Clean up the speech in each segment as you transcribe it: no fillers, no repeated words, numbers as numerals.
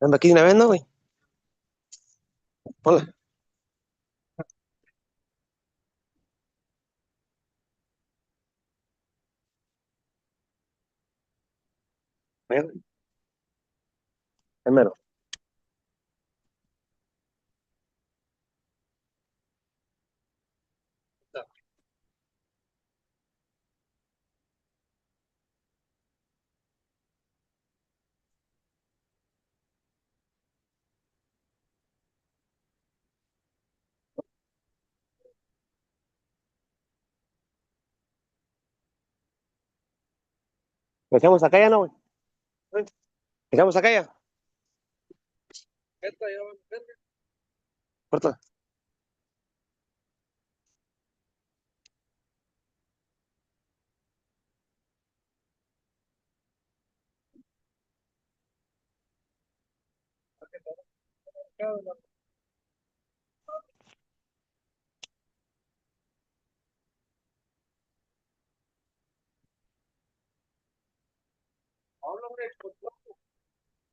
Anda aquí de una vez, ¿no, güey? Hola. Ven, primero. ¿Lo echamos acá ya, no, güey? ¿Eh? ¿Echamos acá ya? Corta.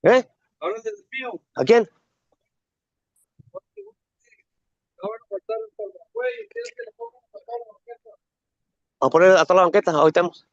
¿Eh? ¿A quién? Vamos a poner a toda la banqueta. Ahorita estamos.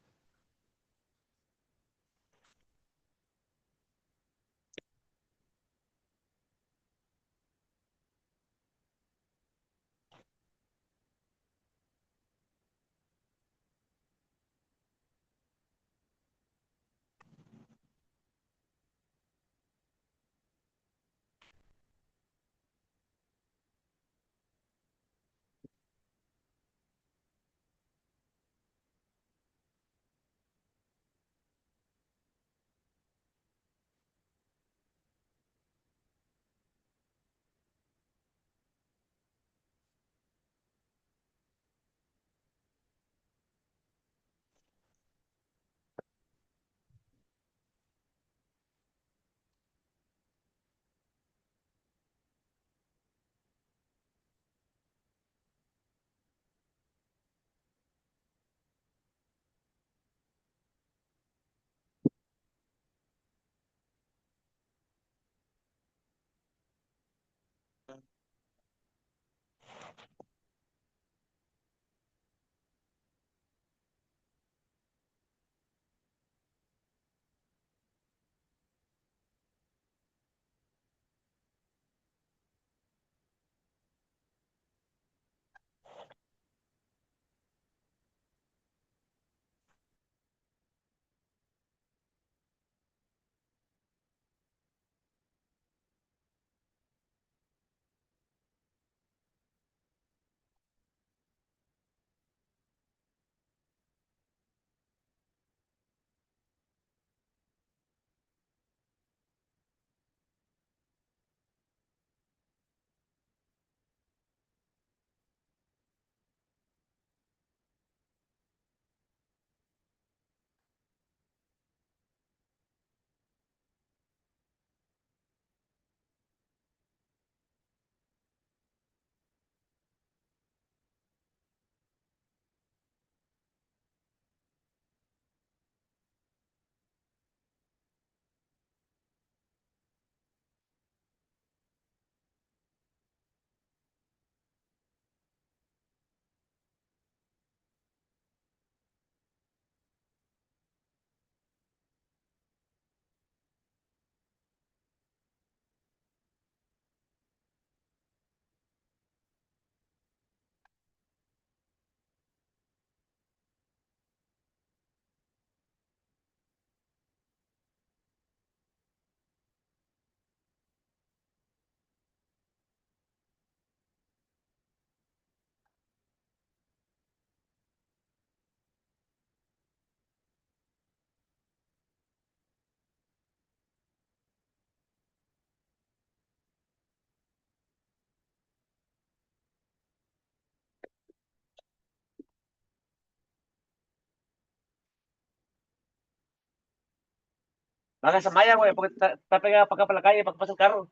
Baja esa malla, güey, porque está pegada para acá, para la calle, para que pase el carro.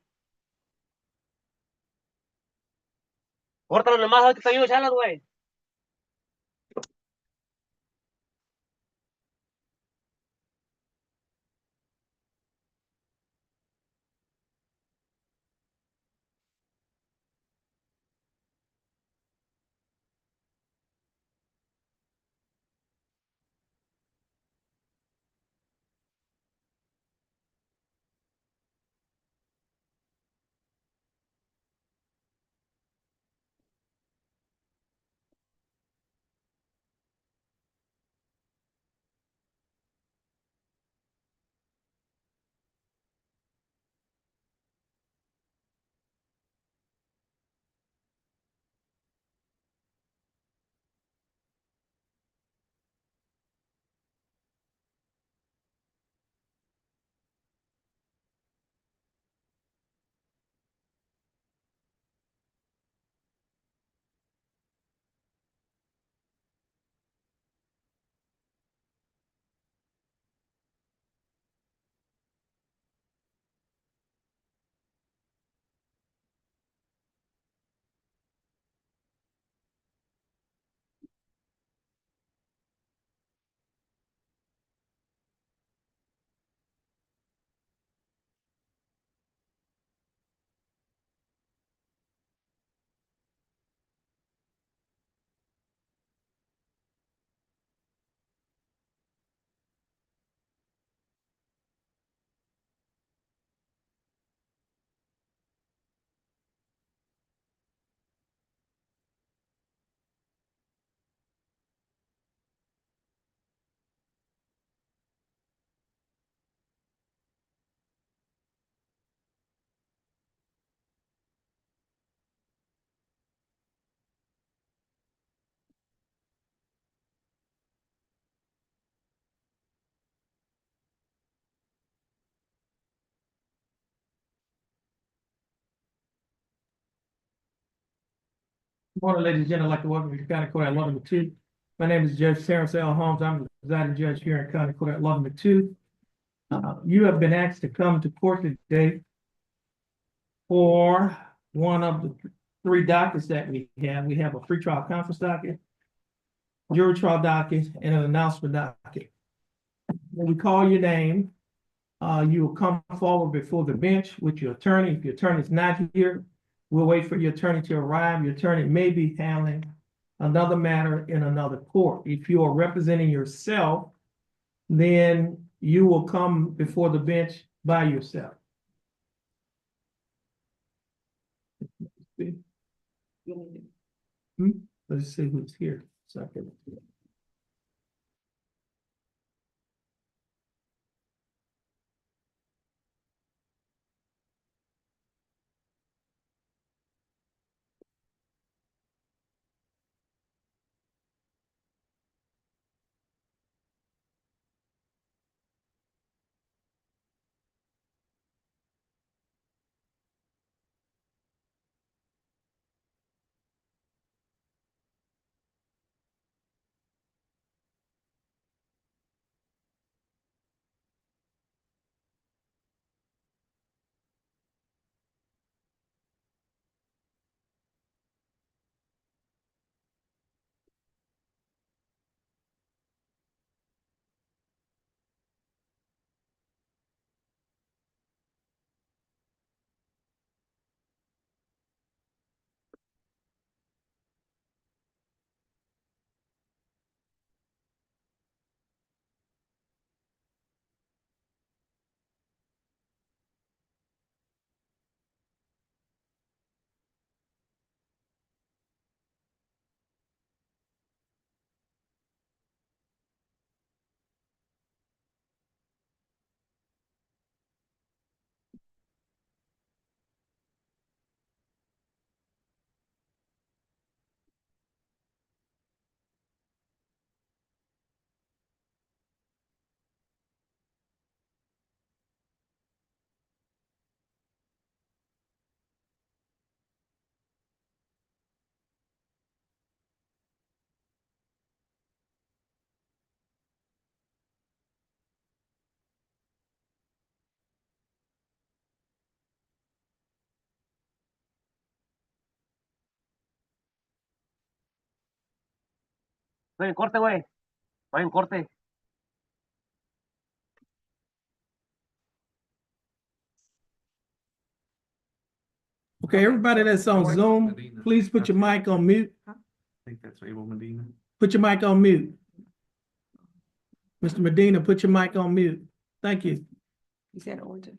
Córtalo nomás, ahorita te ayudo a echarlas, güey. Morning, ladies and gentlemen. I'd like to welcome you to County Court at Law Number 2. My name is Judge Terrence Holmes. I'm the presiding judge here in County Court at Law Number 2. You have been asked to come to court today for one of the three dockets that we have. We have a pretrial conference docket, jury trial docket, and an announcement docket. When we call your name, you will come forward before the bench with your attorney. If your attorney is not here, we'll wait for your attorney to arrive. Your attorney may be handling another matter in another court. If you are representing yourself, then you will come before the bench by yourself. Let's see who's here. Second. Estoy en corte, güey. Estoy en corte. Okay, everybody that's on Zoom, please put your mic on mute. I think that's Abel Medina. Put your mic on mute. Mr. Medina, put your mic on mute. Thank you. You said origin.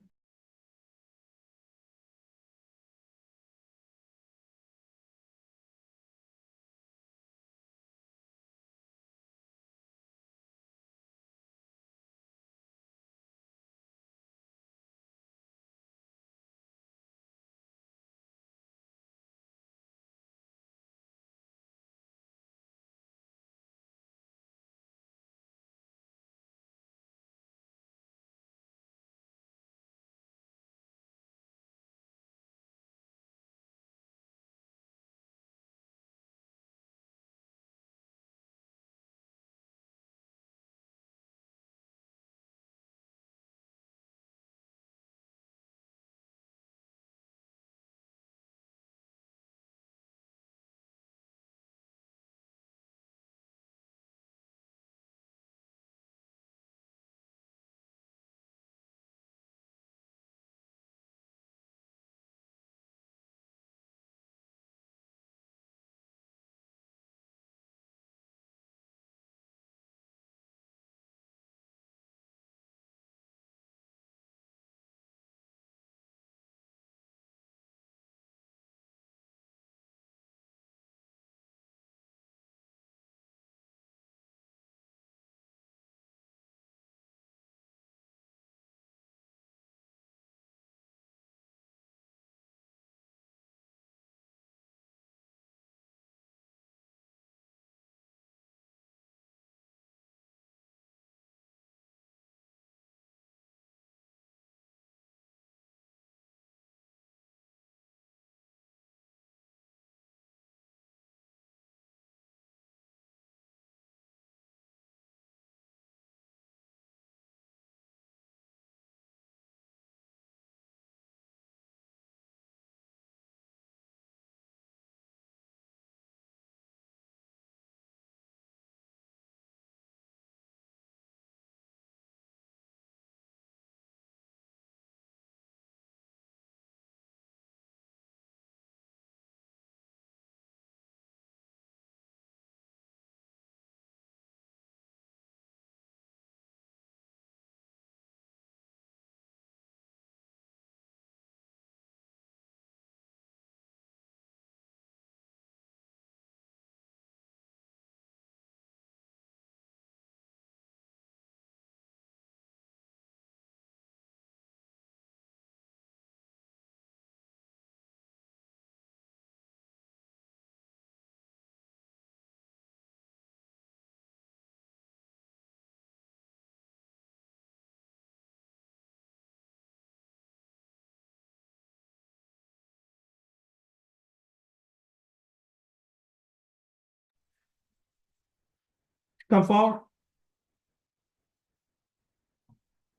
come forward.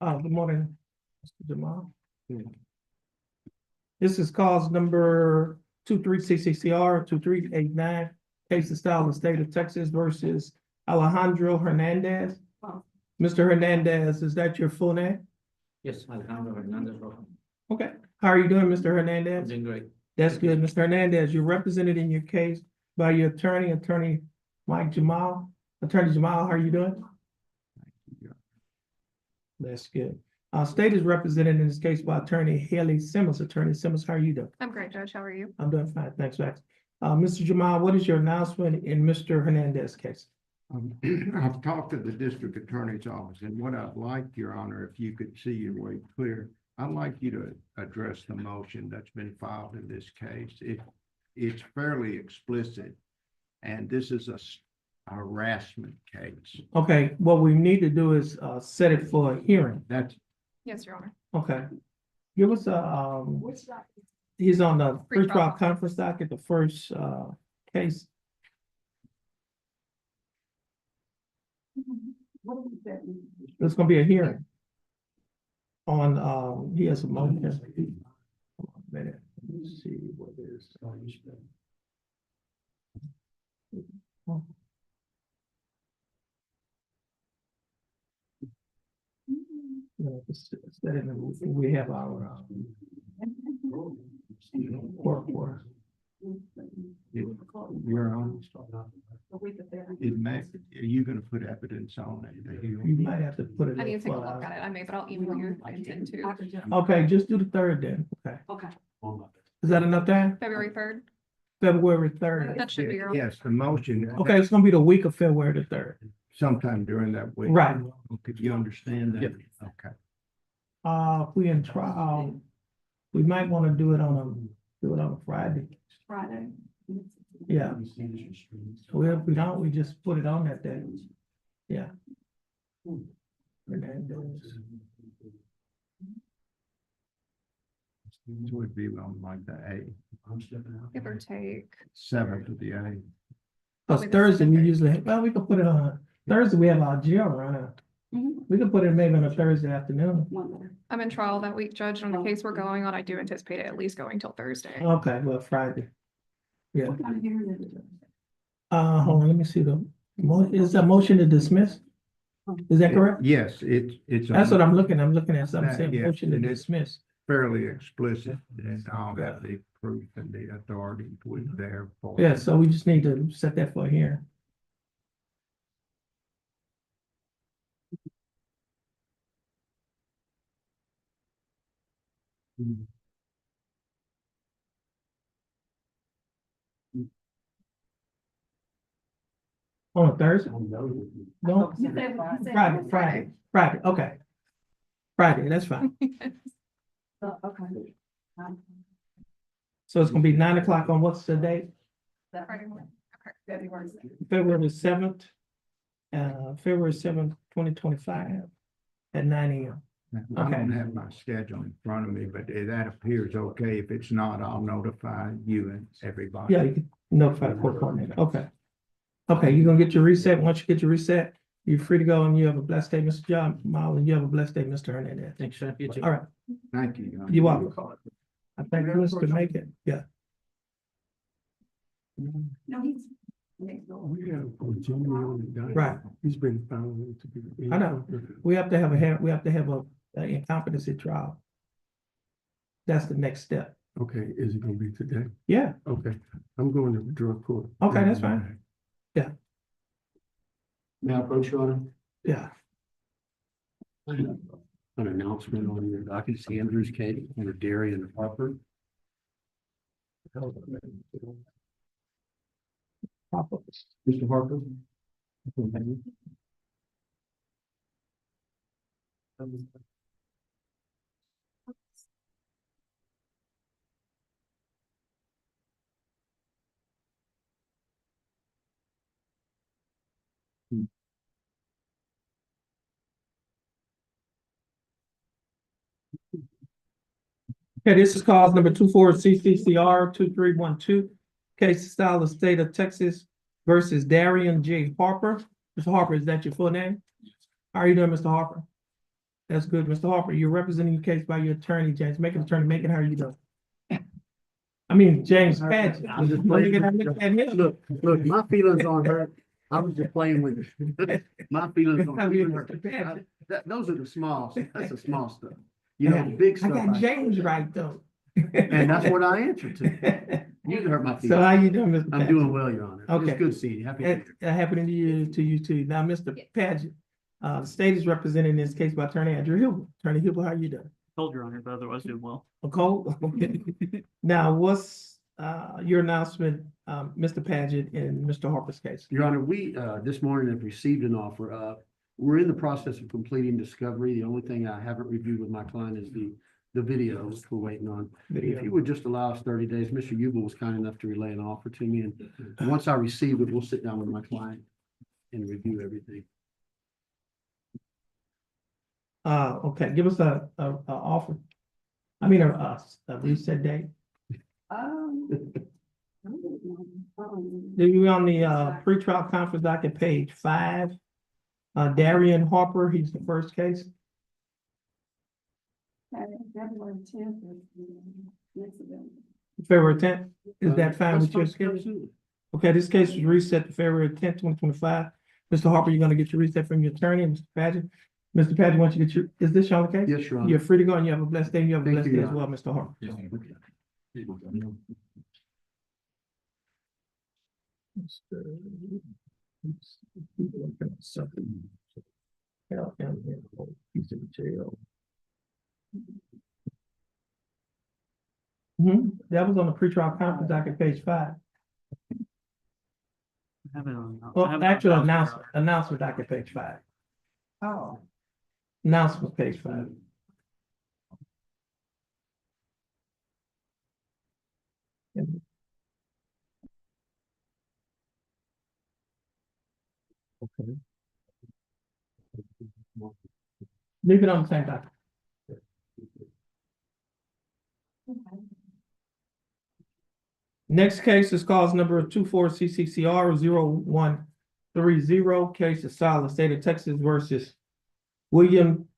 Good morning, Mr. Jamal. This is cause number 2366CR 2389, case of style of state of Texas versus Alejandro Hernandez. Mr. Hernandez, is that your full name? Yes, Alejandro Hernandez Rojo. Okay, how are you doing, Mr. Hernandez? Doing great. That's good, Mr. Hernandez. You're represented in your case by your attorney Mike Jamal. Attorney Jamal, how are you doing? That's good. State is represented in this case by Attorney Haley Simmons. Attorney Simmons, how are you doing? I'm great, Judge. How are you? I'm doing fine, thanks, Max. Mr. Jamal, what is your announcement in Mr. Hernandez's case? I've talked to the district attorney's office, and what I'd like, Your Honor, if you could see your way clear, I'd like you to address the motion that's been filed in this case. It's fairly explicit, and this is a harassment case. Okay, what we need to do is set it for a hearing. That's, Yes, Your Honor. Okay. Give us a, he's on the Pre-trial. pre-trial conference docket, the first case. There's gonna be a hearing on, he has a motion. Hold on a minute, let me see what it is. No, we have our court. Your Honor, it may, are you gonna put evidence on it? You might have to put it. I need in to take a for, look at it. I may, but I'll email you if I intend to. Okay, just do the third then, okay. Okay. Is that enough time? February 3rd. February 3rd. That should be your. Yes, the motion. Okay, it's gonna be the week of February the 3rd. Sometime during that week. Right. Could you understand that? Yep. Okay. If we in trial, we might wanna do it on a Friday. Friday. Yeah. Well, if we don't, we just put it on that day. Yeah. Hernandez. It would be on like the Give or take. 7th of the 8th. Cause Thursday, we usually, well, we could put it on, Thursday, we have our jail run. We could put it maybe on a Thursday afternoon. I'm in trial that week, Judge. On the case we're going on, I do anticipate it at least going till Thursday. Okay, well, Friday. Yeah. Hold on, let me see is that motion to dismiss? Is that correct? Yes, it's. That's what I'm looking at, something saying Yeah, motion to and it's- dismiss. Fairly explicit, and I'll have the proof and the authority with there for. Yeah, so we just need to set that for here. On a Thursday? No, Friday, okay. Friday, that's fine. Okay. So it's gonna be 9 o'clock on what's the date? Friday morning. Okay. February. February 7th. February 7th, 2025 at 9 AM. I don't Okay. have my schedule in front of me, but that appears okay. If it's not, I'll notify you and everybody. Yeah, you can notify the court coordinator. Okay. Okay, you're gonna get your reset. Once you get your reset, you're free to go and you have a blessed day, Mr. John Miles, and you have a blessed day, Mr. Hernandez. Thanks, sir. You too. All right, Thank you. Your Honor. you're welcome. I think Chris could make it, yeah. Right. He's been found to be. I know. We have to have a incompetency trial. That's the next step. Okay, is it gonna be today? Yeah, Okay, I'm going to drug court. okay, that's fine. May I approach you on Yeah. an announcement on your docket, it's Andrews case under Darian Harper. Mr. Harper? Okay, this is cause number 24CCCR 2312. Case style of state of Texas versus Darian J. Harper. Mr. Harper, is that your full name? How are you doing, Mr. Harper? That's good, Mr. Harper. You're representing your case by your attorney, James. Make an attorney, make it. How are you doing? I mean, James Paget. I'm just Look playing. at him. Look, my feelings on her. I was just playing with it. My feelings on her. Mr. Paget. Those are the small, that's the small stuff. You know, the big I stuff. got James right, though. And that's what I answered to. You can hurt my So feelings. how you doing, Mr. I'm Paget? doing well, Your Honor. Okay. It's good seeing you. Happy New Year. Happening to you too. Now, Mr. Paget, the state is represented in this case by Attorney Andrew Hill. Attorney Hill, how are you doing? Told Your Honor, but otherwise doing well. Nicole? Okay. Now, what's your announcement, Mr. Paget and Mr. Harper's case? Your Honor, we, this morning have received an offer. We're in the process of completing discovery. The only thing I haven't reviewed with my client is the videos we're waiting on. If you would just allow us 30 days, Mr. Ubel was kind enough to relay an offer to me, and once I receive it, we'll sit down with my client and review everything. Okay, give us a offer. I mean, a reset date. You on the pretrial conference docket, page 5. Darian Harper, he's the first case. February 10th is the next event. February 10th. Is that fine That's with your fine, schedule? absolutely. Okay, this case was reset to February 10th, 2025. Mr. Harper, you're gonna get your reset from your attorney, Mr. Paget. Mr. Paget, once you get your, is this your case? Yes, Your Honor. You're free to go and you have a blessed day. And you have a Thank blessed you, day Your as well, Mr. Harper. That was on the pretrial conference docket, page 5. I haven't on- I Well, haven't actually, on- announcement docket, page 5. Oh. Announcement, page 5. Leave it on the same docket. Next case is cause number 24CCCR 0130. Case is filed in the state of Texas versus William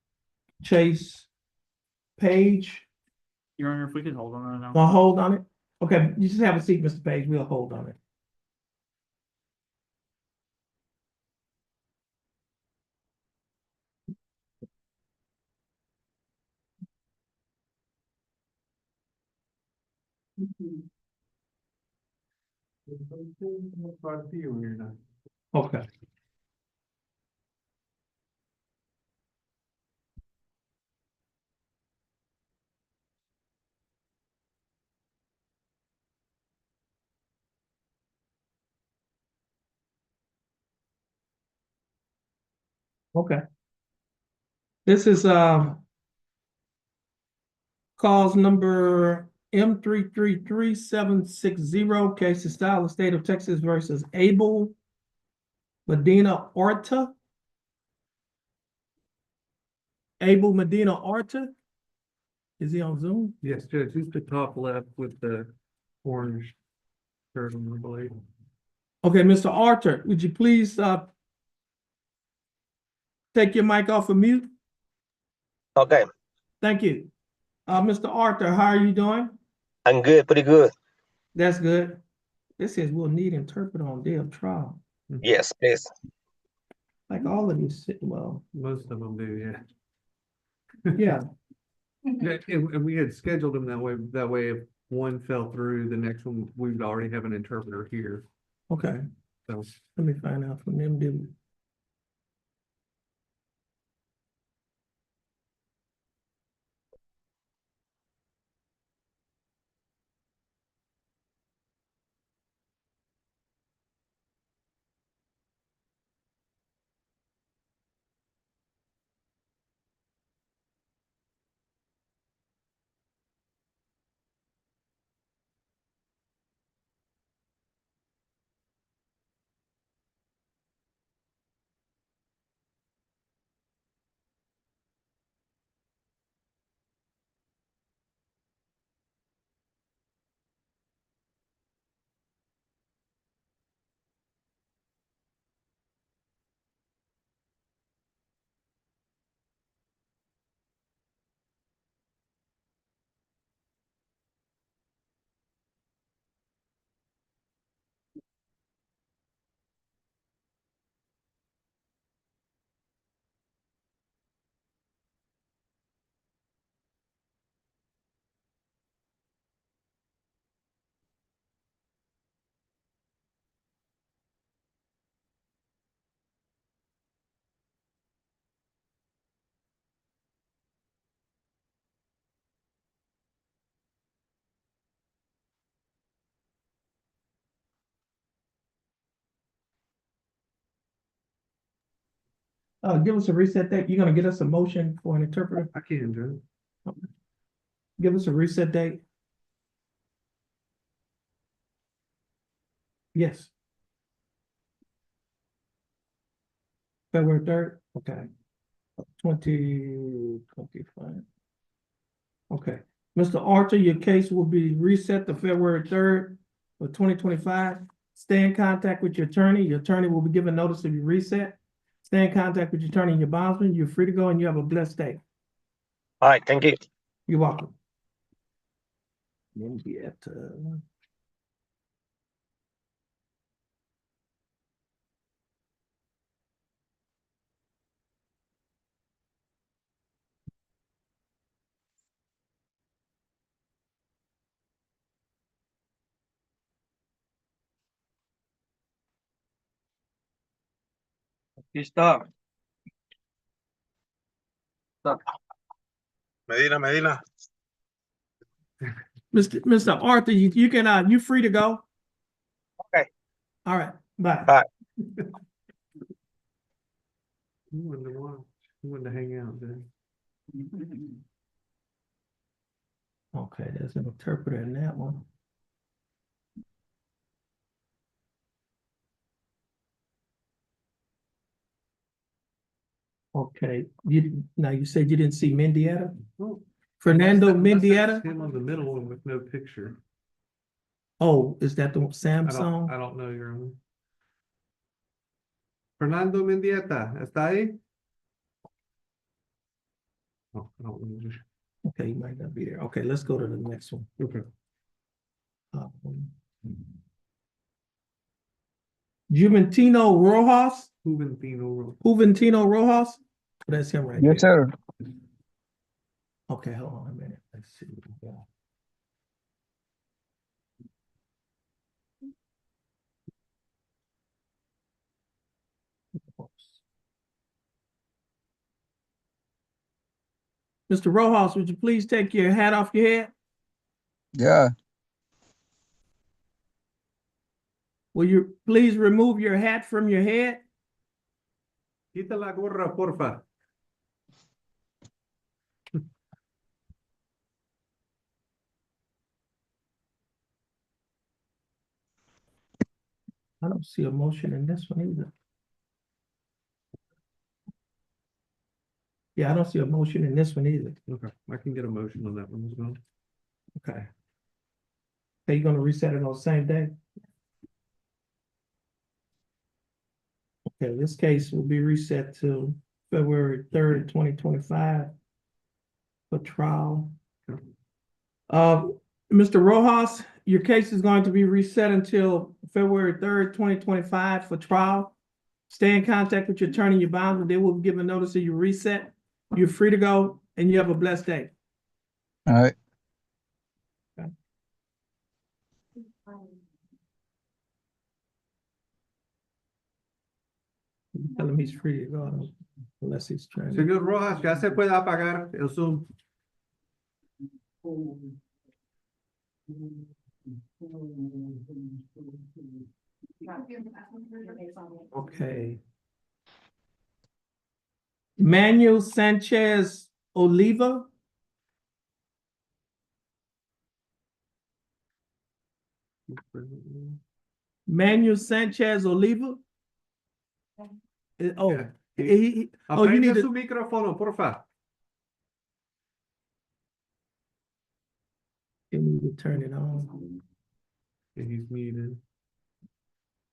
Chase Page. Your Honor, if we could hold on that now. Gonna hold on it? Okay, you just have a seat, Mr. Page. We'll hold on it. Okay. Okay. This is cause number M333760, case is filed in the state of Texas versus Abel Medina Orta. Abel Medina Orta. Is he on Zoom? Yes, Judge, who's the top left with the orange shirt on the blade? Okay, Mr. Arter, would you please take your mic off of mute? Okay, Thank you. Mr. Arthur, how are you doing? I'm good, pretty good. That's good. This says we'll need interpreter on day of trial. Yes, please. Like all of these, well, Most of them do, yeah. yeah, Yeah, and we had scheduled them that way if one fell through, the next one, we would already have an interpreter here, okay. so. Let me find out from them, do. give us a reset date. You're gonna get us a motion for an interpreter? I can do it. Give us a reset date. Yes. February 3rd, okay. 2025. Okay, Mr. Archer, your case will be reset to February 3rd for 2025. Stay in contact with your attorney. Your attorney will be given notice of your reset. Stay in contact with your attorney and your bondsman. You're free to go and you have a blessed day. All right, thank you. You're welcome. India. Aquí está. Medina. Mr. Arthur, you can, you free to go? Okay. All right, bye. Bye. Who wanted to watch? Who wanted to hang out then? Okay, there's an interpreter in that one. Okay, now you said you didn't see Mendieta? Oh, Fernando unless that's Mendieta? him on the middle one with no picture. Oh, is that the I Samsung? don't know your own. Fernando Mendieta, ¿está ahí? Oh, I don't know. Okay, he might not be there. Okay, let's go to the next one. Okay. Juventino Rojas, Juventino. Juventino Rojas. That's him right there. Yes, sir. Okay, hold on a minute. Let's see. Yeah. Mr. Rojas, would you please take your hat off your head? Yeah. Will you please remove your hat from your head? Quita la gorra, porfa. I don't see a motion in this one either. Yeah, I don't see a motion in this one either. Okay, I can get a motion on that one as well. Okay. Are you gonna reset it on the same day? Okay, this case will be reset to February 3rd, 2025 for trial. Mr. Rojas, your case is going to be reset until February 3rd, 2025 for trial. Stay in contact with your attorney, your bond, they will give a notice of your reset. You're free to go and you have a blessed day. All right. Tell him he's free to go unless he's trying to. Señor Rojas, ya se puede apagar el Zoom. Okay. Manuel Sanchez Oliva. Manuel Sanchez Oliva. Oh, Yeah. oh, you need Aprenda su to, micrófono, porfa. you need to turn it on. Yeah, he's muted.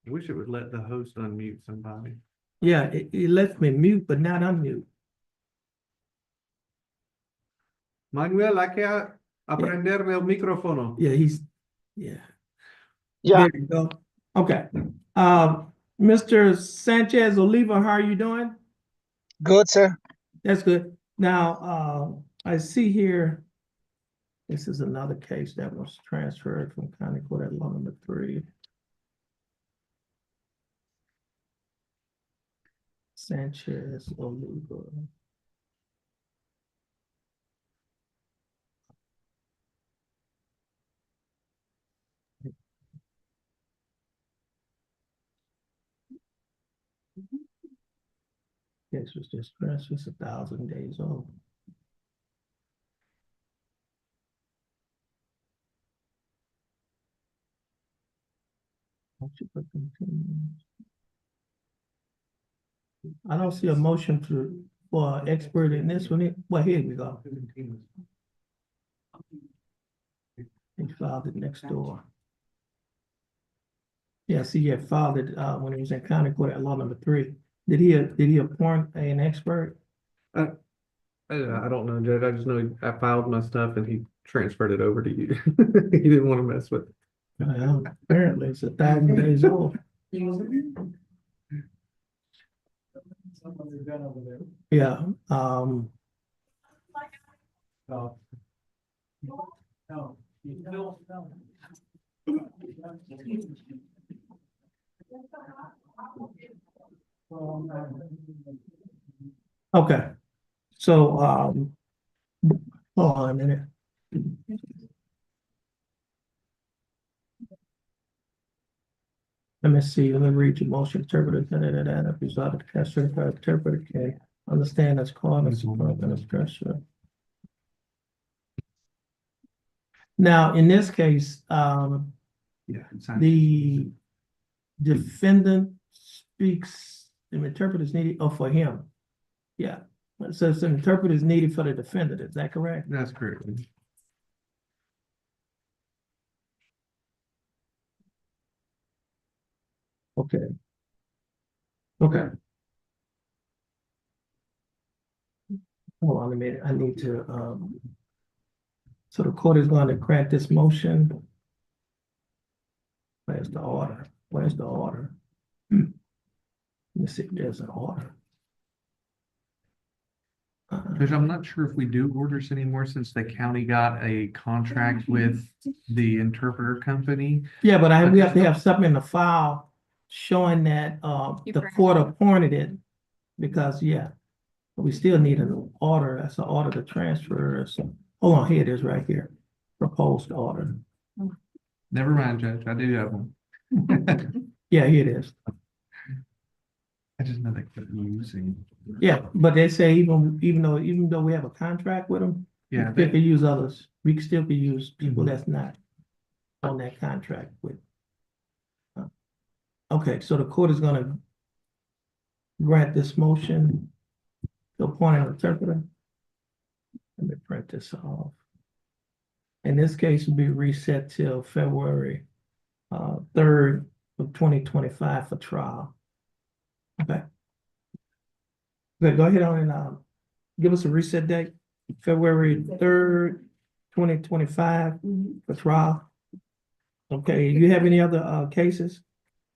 I wish it would let the host unmute somebody. Yeah, it lets me mute, but not unmute. Manuel, hay que aprender el micrófono. Yeah, yeah. Yeah. There you go. Okay. Mr. Sanchez Oliva, how are you doing? Good, sir. That's good. Now, I see here, this is another case that was transferred from County Court at Law number 3. Sanchez Oliva. Case was distressed, it's 1,000 days old. Motion for continuance. I don't see a motion for expert in this one. Well, here we go. He filed it next door. Yeah, see, he had filed it when he was in county court at law number 3. Did he appoint an expert? I don't know, Judge. I just know I filed my stuff and he transferred it over to you. He didn't want to mess with it. Well, apparently it's 1,000 days old. Yeah, okay. So, hold on a minute. Let me see, let me read your motion, interpreter, if you saw the test certified interpreter can understand that's called a support and a structure. Now, in this case, Yeah. the defendant speaks, the interpreter is needed, for him. Yeah, it says the interpreter is needed for the defendant, is that correct? That's correct. Okay. Okay. Hold on a minute, I need to, so the court is going to grant this motion. Where's the order? Where's the order? Let me see if there's an order. Because I'm not sure if we do orders anymore since the county got a contract with the interpreter company. Yeah, but we have to have something in the file showing that, You the correct. court appointed it. Because, yeah, we still need an order, that's an order to transfer, so, hold on, here it is right here. Proposed order. Never mind, Judge. I do have one. Yeah, here it is. I just know they keep using. Yeah, but they say even though we have a contract with them, we Yeah, still can use others. We can still use people that's not on that contract with. Okay, so the court is gonna grant this motion to appoint an interpreter. Let me print this off. In this case, will be reset till February 3rd of 2025 for trial. Okay. Good, go ahead on and give us a reset date, February 3rd, 2025 for trial. Okay, you have any other cases?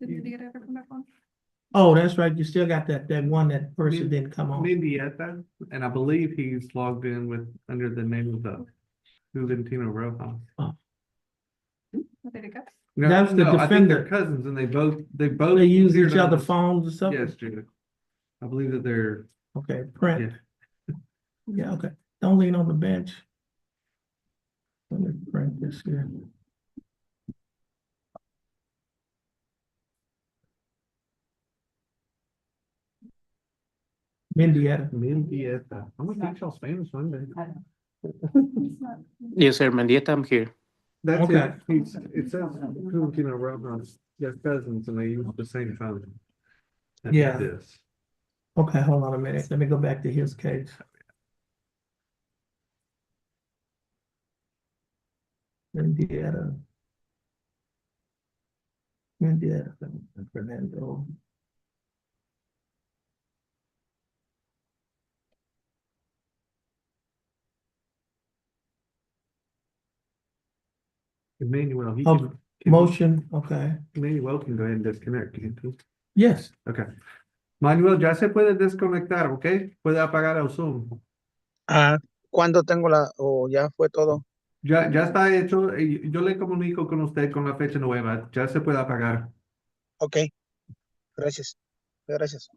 Did Lydia ever come back on? Oh, that's right, you still got that one that person didn't come on. Maybe at that, and I believe he's logged in with under the name of the Juventino Rojas. Where did it go? No, That's the no, I think they're defendant. cousins, and they both They use appeared each under other's the- phones or something? Yes, Judge. I believe that they're, Okay, print. yeah. Yeah, okay, don't lean on the bench. Let me print this here. Mendieta. Mendieta. I'm gonna teach y'all Spanish one day. Yes, sir, Mendieta, I'm here. That's Okay. it says Juventino Rojas, they're cousins, and they use the same phone. That's Yeah. This. Okay, hold on a minute, let me go back to his case. Mendieta. Mendieta, Fernando. Emmanuel, he Oh, can, motion, okay, Emmanuel can go ahead and disconnect, can't he? yes, Okay. Manuel, ya se puede desconectar, ¿ok? Puede apagar el Zoom. ¿Cuándo tengo o ya fue todo? Ya está hecho. Yo le comunico con usted con la fecha nueva. Ya se puede apagar. Ok, gracias. Gracias.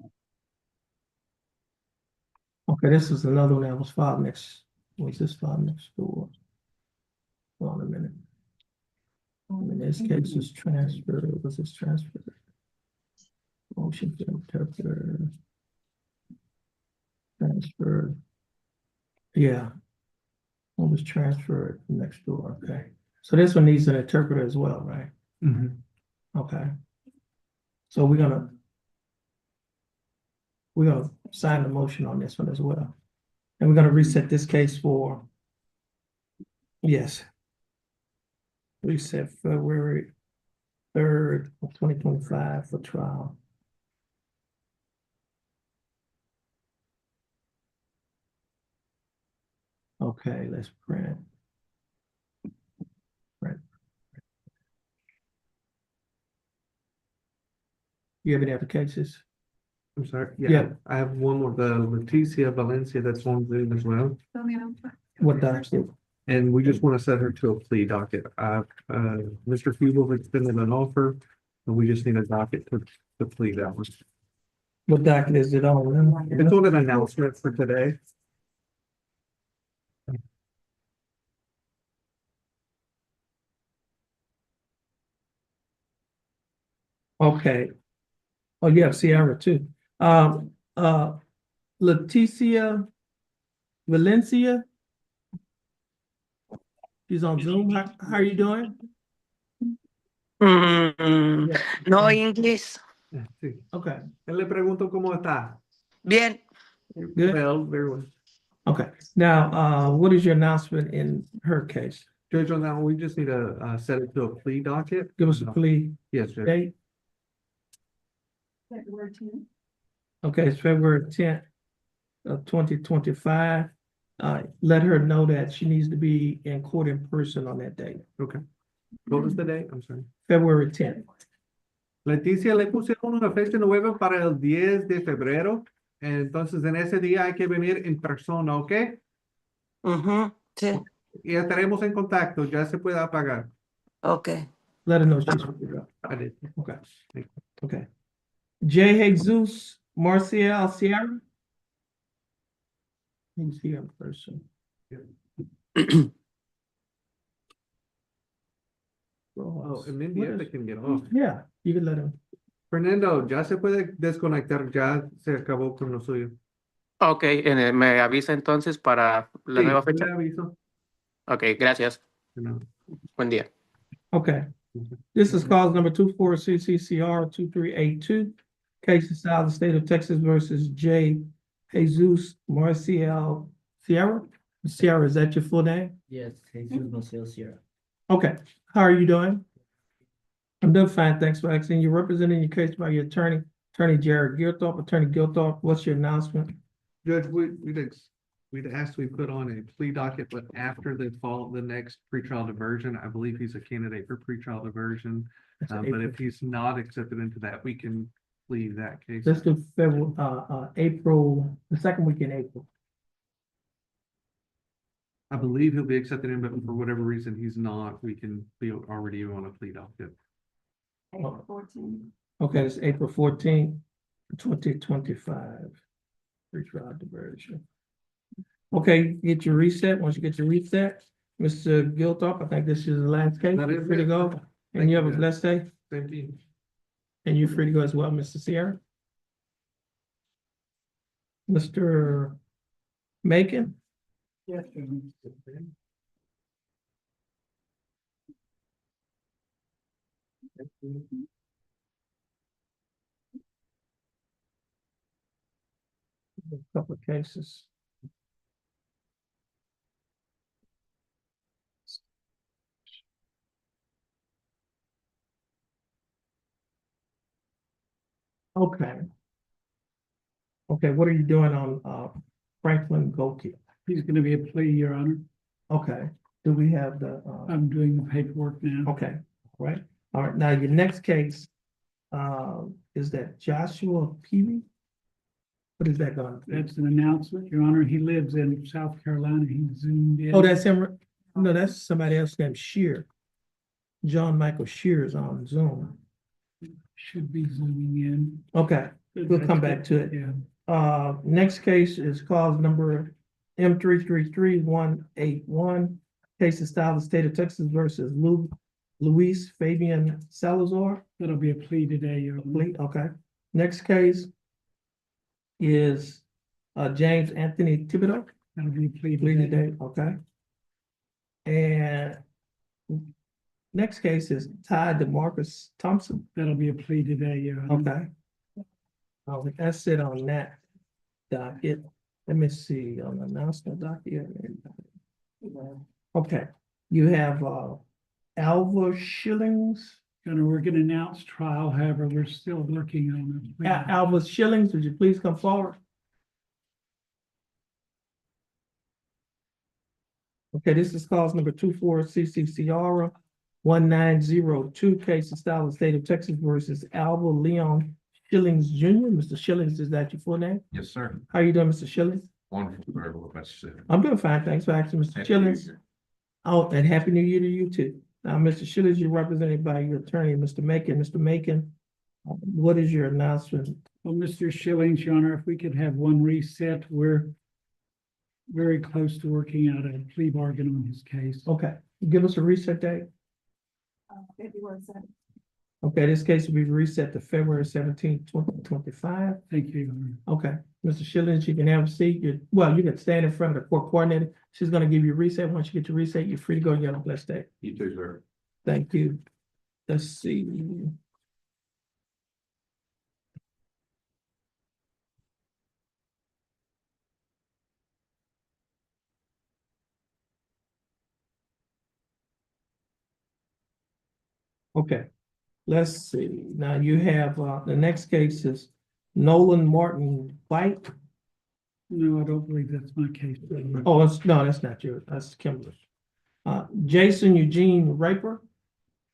okay, this is another one that was filed next, was this filed next door? Hold on a minute. In this case is transfer, was this transfer? Motion to interpreter. Transferred. Yeah. What was transferred next door? Okay. So this one needs an interpreter as well, right? Okay. So we're gonna sign the motion on this one as well. And we're gonna reset this case for, yes. Reset February 3rd of 2025 for trial. Okay, let's print. Print. You have any other cases? I'm sorry, Yeah. yeah, I have one with the Leticia Valencia that's on Zoom as well. What document? And we just want to set her to a plea docket. Mr. Hubel extended an offer, and we just need a docket to plea that one. What document is it on? It's on an announcement for today. Okay. Oh, yeah, Sierra too. Leticia Valencia. She's on Zoom. How are you doing? Mm, Yeah. no inglés. Sí. Okay, Él le pregunto cómo está. Bien. good. Well, very well. Okay, now, what is your announcement in her case? Judge, on that one, we just need to set it to a plea docket. Give us a plea Yes, Judge. date. February 10th. Okay, it's February 10th of 2025. Let her know that she needs to be in court in person on that date, Okay. What was the date? I'm sorry. February 10th. Leticia, le pusieron una fecha nueva para el 10 de febrero. Entonces, en ese día hay que venir en persona, ¿ok? Sí, Y estaremos en contacto, ya se puede apagar. ok. Let her know she's figured out. I did. Okay, okay. J. Jesus Marcial Sierra. He's here in person. Oh, and Mindy, if they can get off. Yeah, you can let him. Fernando, ya se puede desconectar, ya se acabó con lo suyo. Ok, me avisa entonces para la Sí, nueva yo fecha. le aviso. Ok, gracias. No. Buen día. Okay. This is cause number 24CCCR 2382. Case is filed in the state of Texas versus J. Jesus Marcial Sierra. Sierra, is that your full name? Yes, Jesus Marcel Sierra. Okay, how are you doing? I'm doing fine, thanks for asking. You're representing your case by your attorney, Attorney Jared Gilthorpe. Attorney Gilthorpe, what's your announcement? Judge, we'd asked we put on a plea docket, but after the next pretrial diversion, I believe he's a candidate for pretrial diversion. That's But April. if he's not accepted into that, we can leave that case. Let's do February, April, the second week in April. I believe he'll be accepted in, but for whatever reason he's not, we can be already on a plea docket. April 14th. Okay, it's April 14th, 2025. Pre-trial diversion. Okay, get your reset. Once you get your reset, Mr. Gilthorpe, I think this is the last case. That You're is free to it. go. Thank And you have you, a Judge. blessed day. Same to you. And you're free to go as well, Mr. Sierra. Mr. Macon? Yes. A couple of cases. Okay. Okay, what are you doing on Franklin Goki? He's gonna be a plea, Your Honor. Okay, do we have the I'm doing the paperwork now. okay, right? All right, now your next case is that Joshua Peavy? What is that going to be? That's an announcement, Your Honor. He lives in South Carolina. He zoomed in. Oh, that's him. No, that's somebody else named Shear. John Michael Shear is on Zoom. Should be zooming in. Okay, we'll come back to it. Yeah. Next case is cause number M333181. Case is filed in the state of Texas versus Luis Fabian Salazar. That'll be a plea today, Your Honor. Okay. Next case is James Anthony Thibodeau, That'll be a plea plea today. today, okay? And next case is Ty DeMarcus Thompson, That'll be a plea today, Your Honor. okay? Oh, that's it on that docket. Let me see, on the announcement docket. Okay, you have, Alva Shillings. Gonna work an announced trial, however, we're still working on the plea. Alva Shillings, would you please come forward? Okay, this is cause number 24 CCCR 1902, case of style of state of Texas versus Alva Leon Shillings Jr. Mr. Shillings, is that your full name? Yes, sir. How you doing, Mr. Shillings? Wonderful. Very well, about yourself. I'm doing fine, thanks for asking, Mr. Happy New Shillings. Year. Oh, and happy new year to you too. Now, Mr. Shillings, you're represented by your attorney, Mr. Macon. Mr. Macon, what is your announcement? Well, Mr. Shillings, Your Honor, if we could have one reset, we're very close to working out a plea bargain on his case. Okay, give us a reset date. February 7th. Okay, this case will be reset to February 17th, 2025. Thank you, Your Honor. Okay, Mr. Shillings, you can have a seat. You can stand in front of the court coordinator. She's gonna give you a reset. Once you get your reset, you're free to go. You have a blessed day. You too, sir. Thank you. Let's see. Okay, let's see. Now you have, the next case is Nolan Martin White. No, I don't believe that's my case. Oh, no, that's not yours. That's Kimberly. Jason Eugene Raper.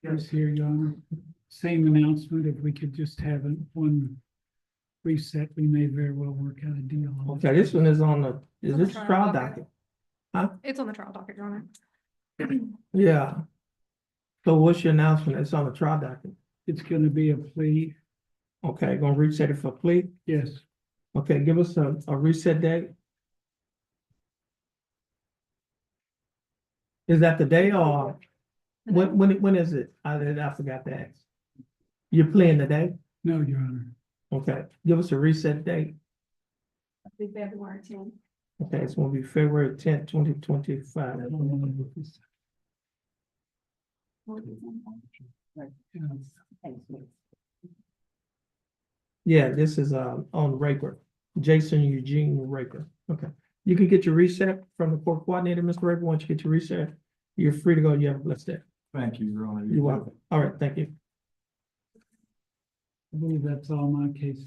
Yes, here, Your Honor. Same announcement, if we could just have one reset, we may very well work out a deal. on Okay, this one is on the, is On the this trial trial docket. docket? It's on the trial docket, Your Honor. Yeah. So what's your announcement? It's on the trial docket. It's gonna be a plea, Okay, gonna reset it for plea. yes. Okay, give us a reset date. Is that the day or when is it? I forgot to ask. You're playing today? No, Your Honor. Okay, give us a reset date. Be February 10th. Okay, it's gonna be February 10th, 2025. Yeah, this is on Raper, Jason Eugene Raper. Okay, you can get your reset from the court coordinator, Mr. Raper. Once you get your reset, you're free to go. You have a blessed day. Thank you, Your Honor. You're welcome. All right, thank you. I believe that's all my cases.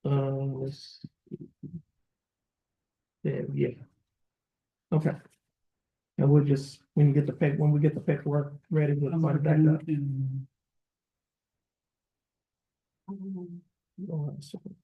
Let's yeah. Okay. And we'll just, when we get the paperwork ready, we'll I'm find it back looking up. in- Hold on a second.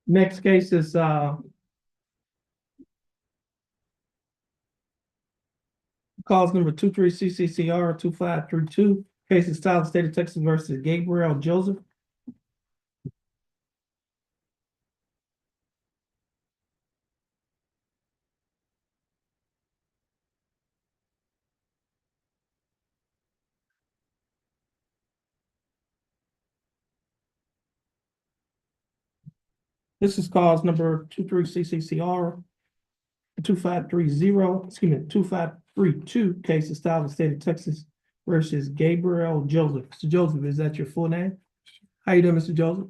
Next case is cause number 23 CCCR 2532, case of style of state of Texas versus Gabriel Joseph. This is cause number 23 CCCR 2530, 2532, case of style of state of Texas versus Gabriel Joseph. Mr. Joseph, is that your full name? How you doing, Mr. Joseph?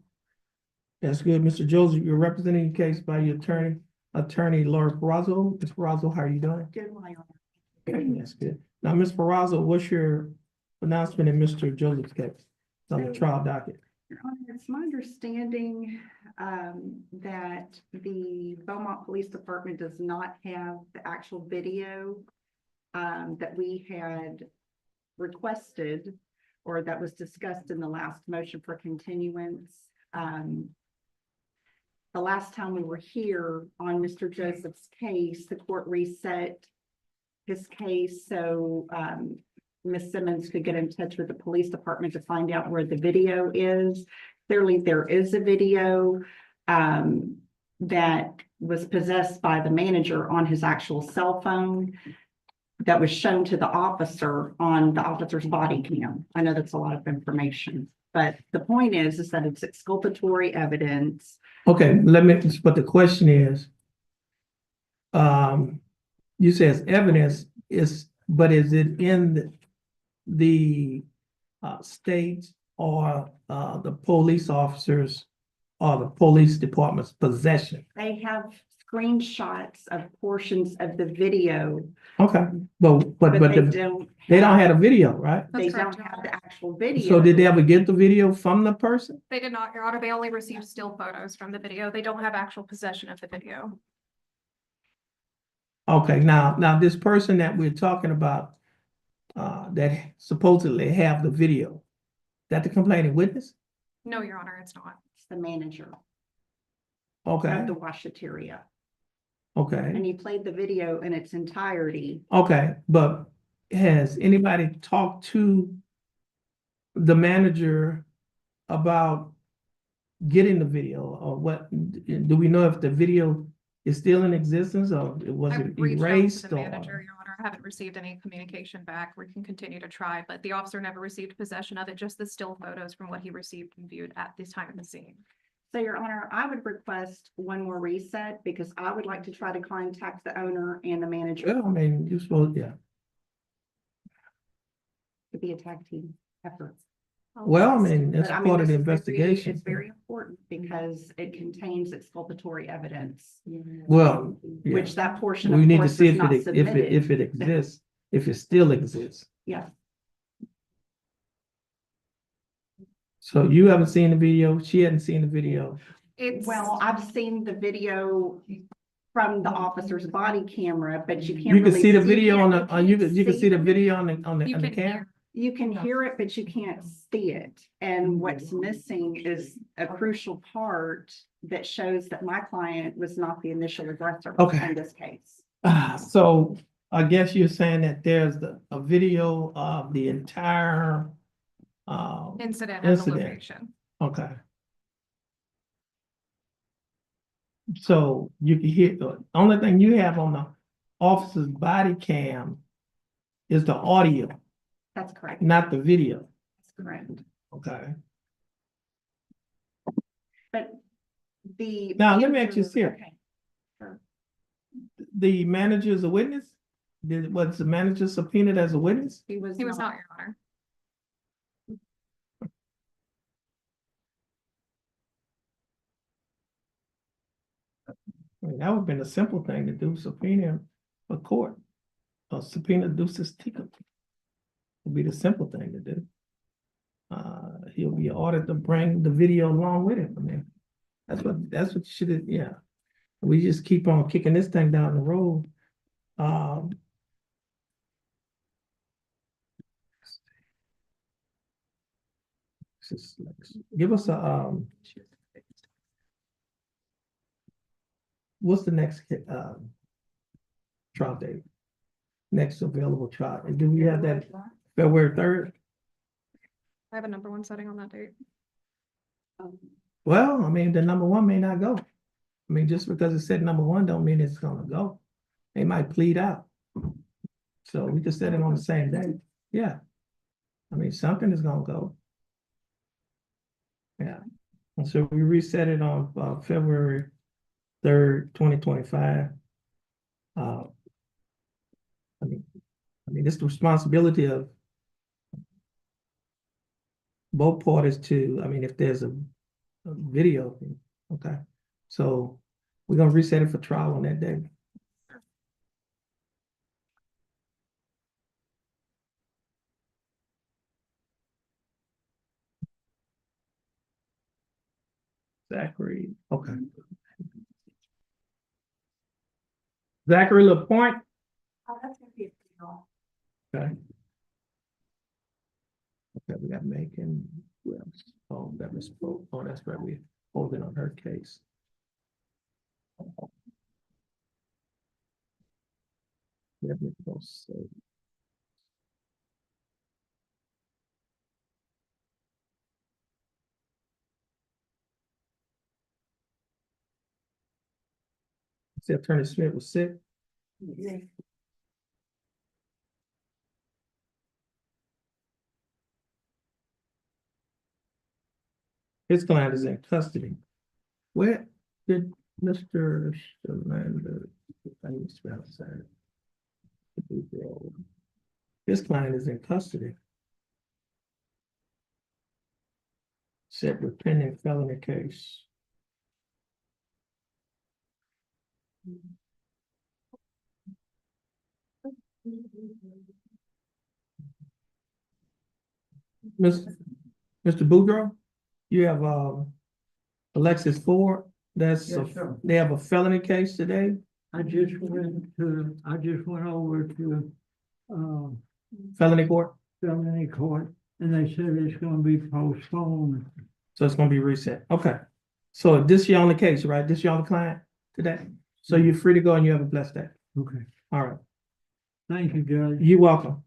That's good. Mr. Joseph, you're representing the case by your attorney Laura Perazo. Ms. Perazo, how are you doing? Good, my honor. Okay, that's good. Now, Ms. Perazo, what's your announcement in Mr. Joseph's case on the trial docket? Your Honor, it's my understanding that the Beaumont Police Department does not have the actual video that we had requested or that was discussed in the last motion for continuance. The last time we were here on Mr. Joseph's case, the court reset his case, so, Ms. Simmons could get in touch with the police department to find out where the video is. Clearly, there is a video, that was possessed by the manager on his actual cell phone that was shown to the officer on the officer's body cam. I know that's a lot of information, but the point is that it's exculpatory evidence. Okay, but the question is, you say it's evidence, but is it in the state or the police officers or the police department's possession? They have screenshots of portions of the video, Okay, but but they don't have a video, right? They That's don't correct, Your have Honor. the actual video. So did they ever get the video from the person? They did not, Your Honor. They only received still photos from the video. They don't have actual possession of the video. Okay, now this person that we're talking about, that supposedly have the video, that the complaining witness? No, Your Honor, it's not. It's the manager Okay, of the washateria, okay, and he played the video in its entirety. okay, but has anybody talked to the manager about getting the video, or what? Do we know if the video is still in existence, or was I've it reached out to erased, the or? manager, Your Honor. I haven't received any communication back. We can continue to try, but the officer never received possession of it, just the still photos from what he received and viewed at this time of the scene. So, Your Honor, I would request one more reset because I would like to try to contact the owner and the manager Well, I mean, you're supposed, yeah. to be a tag team effort. Well, I mean, that's But I mean, part of the this is very- investigation. It's very important because it contains exculpatory evidence, Well, yeah, which that portion we of need to course see was if not it submitted. exists, if it still exists. Yeah, So you haven't seen the video, she hadn't seen the video. It's, well, I've seen the video from the officer's body camera, but you can't You can really see the video on the, you can't can see the it. video on you the can camera? hear. You can hear it, but you can't see it. And what's missing is a crucial part that shows that my client was not the initial aggressor Okay. in this case. So I guess you're saying that there's a video of the entire, Incident at the Incident. location. okay. So you can hear, the only thing you have on the officer's body cam is the audio, That's correct. not the video, That's correct. okay? But the. Now, let me ask you this here. Okay. Sure. The manager is a witness? Was the manager subpoenaed as a witness? He was He was not, Your Honor. I mean, that would have been a simple thing to do, subpoena a court, or subpoena ducis tecum. Would be the simple thing to do. He'll be ordered to bring the video along with him. I mean, that's what you should have, yeah. We just keep on kicking this thing down the road. Give us a, what's the next, trial date? Next available trial, and do we have that February 3rd? I have a number one setting on that date. Well, I mean, the number one may not go. I mean, just because it said number one don't mean it's gonna go. They might plead out. So we just set it on the same day. Yeah. I mean, something is gonna go. Yeah. And so we reset it on February 3rd, 2025. I mean, it's the responsibility of both parties to, I mean, if there's a video, okay. So we're gonna reset it for trial on that day. Zachary, okay. Zachary LaPointe, Oh, that's gonna be a deal. okay. Okay, we got Macon, who else? Oh, that was, oh, that's right, we holding on her case. Let me go see. See, Attorney Smith was sick. His client is in custody. Where did Mr. Shalanda? I need to spell that. His client is in custody. Set with pending felony case. Mr. Boudreaux, you have Alexis Ford. Yes, sir. They have a felony case today. I just went over to, Felony court. felony court, and they said it's gonna be postponed. So it's gonna be reset. Okay. So this your only case, right? This your only client today? So you're free to go and you have a blessed day. Okay, All right. thank you, Judge. You're welcome.